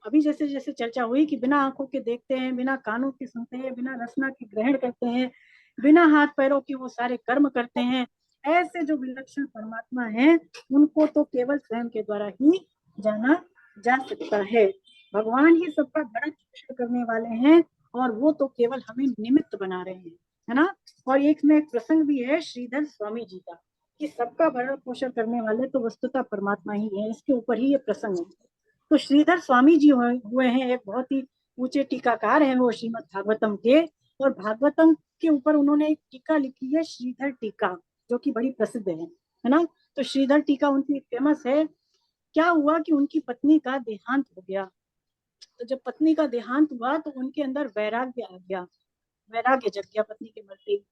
अभी जैसे जैसे चर्चा हुई कि बिना आंखों के देखते हैं, बिना कानों के सुनते हैं, बिना रसना के ग्रहण करते हैं, बिना हाथ पैरों के वो सारे कर्म करते हैं। ऐसे जो विलक्षण परमात्मा है उनको तो केवल स्वयं के द्वारा ही जाना जा सकता है। भगवान ही सबका भरण पोषण करने वाले हैं और वो तो केवल हमें निमित्त बना रहे हैं, है ना। और एक में एक प्रसंग भी है श्रीधर स्वामी जी का कि सबका भरण पोषण करने वाले तो वस्तुतः परमात्मा ही है, इसके ऊपर ही ये प्रसंग है। तो श्रीधर स्वामी जी हुए हैं एक बहुत ही ऊंचे टीकाकार हैं वो श्रीमद् भागवतम के, और भागवतम के ऊपर उन्होंने एक टीका लिखी है श्रीधर टीका, जो कि बड़ी प्रसिद्ध है ना। तो श्रीधर टीका उनकी फेमस है। क्या हुआ कि उनकी पत्नी का देहांत हो गया, तो जब पत्नी का देहांत हुआ तो उनके अंदर वैराग्य आ गया, वैराग्य जग गया पत्नी के मरते ही।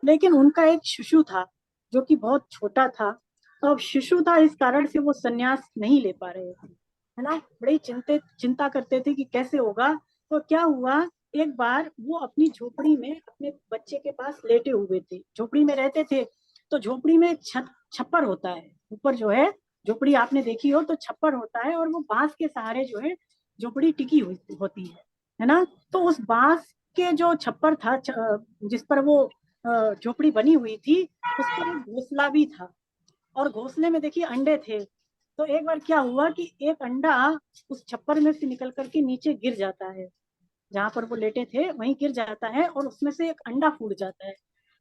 लेकिन उनका एक शिशु था जो कि बहुत छोटा था, तो अब शिशु था, इस कारण से वो संन्यास नहीं ले पा रहे थे, है ना। बड़ी चिंता करते थे कि कैसे होगा। तो क्या हुआ, एक बार वो अपनी झोपड़ी में अपने बच्चे के पास लेटे हुए थे, झोपड़ी में रहते थे। तो झोपड़ी में छप्पर होता है, ऊपर जो है झोपड़ी आपने देखी हो तो छप्पर होता है, और वो बांस के सहारे जो है झोपड़ी टिकी हुई होती है ना। तो उस बांस के जो छप्पर था, जिस पर वो झोपड़ी बनी हुई थी, उस पर एक घोंसला भी था, और घोंसले में देखिए अंडे थे। तो एक बार क्या हुआ कि एक अंडा उस छप्पर में से निकल करके नीचे गिर जाता है, जहां पर वो लेटे थे वहीं गिर जाता है, और उसमें से एक अंडा फूट जाता है।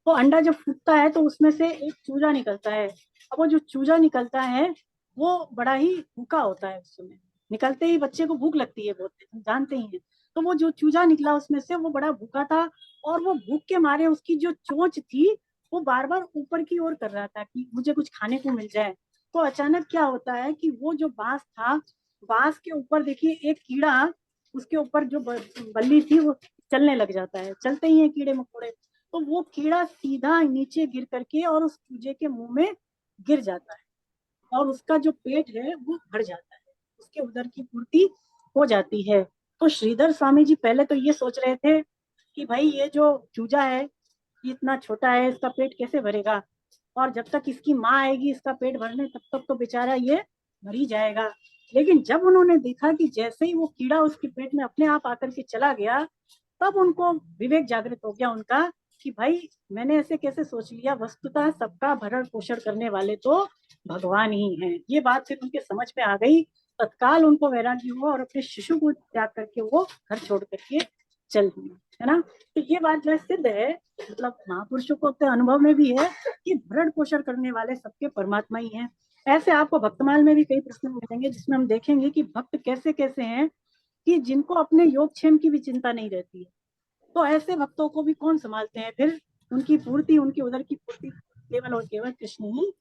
तो अंडा जब फूटता है तो उसमें से एक चूजा निकलता है। अब वो जो चूजा निकलता है वो बड़ा ही भूखा होता है, उस समय निकलते ही बच्चे को भूख लगती है बहुत, हम जानते ही हैं। तो वो जो चूजा निकला उसमें से वो बड़ा भूखा था, और वो भूख के मारे उसकी जो चोंच थी वो बार बार ऊपर की ओर कर रहा था कि मुझे कुछ खाने को मिल जाए। तो अचानक क्या होता है कि वो जो बांस था, बांस के ऊपर देखिए एक कीड़ा, उसके ऊपर जो बल्ली थी वो चलने लग जाता है, चलते ही है कीड़े मकोड़े। तो वो कीड़ा सीधा नीचे गिर करके और उस चूजे के मुंह में गिर जाता है, और उसका जो पेट है वो भर जाता है, उसके उदर की पूर्ति हो जाती है। तो श्रीधर स्वामी जी पहले तो ये सोच रहे थे कि भाई ये जो चूजा है ये इतना छोटा है, इसका पेट कैसे भरेगा, और जब तक इसकी माँ आएगी इसका पेट भरने तब तक तो बेचारा ये मर ही जाएगा। लेकिन जब उन्होंने देखा कि जैसे ही वो कीड़ा उसके पेट में अपने आप आकर के चला गया, तब उनको विवेक जागृत हो गया उनका कि भाई मैंने ऐसे कैसे सोच लिया, वस्तुतः सबका भरण पोषण करने वाले तो भगवान ही हैं। ये बात फिर उनके समझ में आ गई, तत्काल उनको वैराग्य हुआ, और अपने शिशु को त्याग करके वो घर छोड़ करके चल दिए, है ना। तो ये बात जो है सिद्ध है, मतलब महापुरुषों को अपने अनुभव में भी है कि भरण पोषण करने वाले सबके परमात्मा ही हैं। ऐसे आपको भक्तमाल में भी कई प्रश्न मिलेंगे जिसमें हम देखेंगे कि भक्त कैसे कैसे हैं कि जिनको अपने योगक्षेम की भी चिंता नहीं रहती है। तो ऐसे भक्तों को भी कौन संभालते हैं फिर, उनकी पूर्ति, उनकी उधर की पूर्ति केवल और केवल कृष्ण ही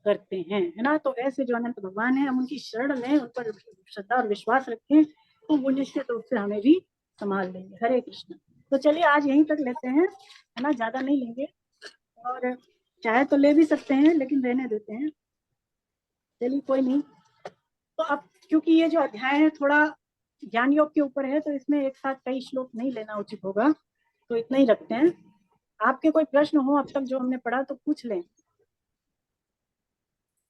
करते हैं, है ना। तो ऐसे जो अनंत भगवान है, हम उनकी शरण में उन पर श्रद्धा और विश्वास रखें तो वो निश्चित रूप से हमें भी संभाल लेंगे। हरे कृष्ण। तो चलिए आज यहीं तक लेते हैं, है ना, ज्यादा नहीं लेंगे, और चाहे तो ले भी सकते हैं लेकिन रहने देते हैं, चलिए कोई नहीं। तो अब क्योंकि ये जो अध्याय है थोड़ा ज्ञान योग के ऊपर है, तो इसमें एक साथ कई श्लोक नहीं लेना उचित होगा, तो इतना ही रखते हैं। आपके कोई प्रश्न हो अब तक जो हमने पढ़ा तो पूछ लें,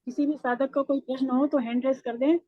किसी भी साधक को कोई प्रश्न हो तो हैंड रेस कर दें,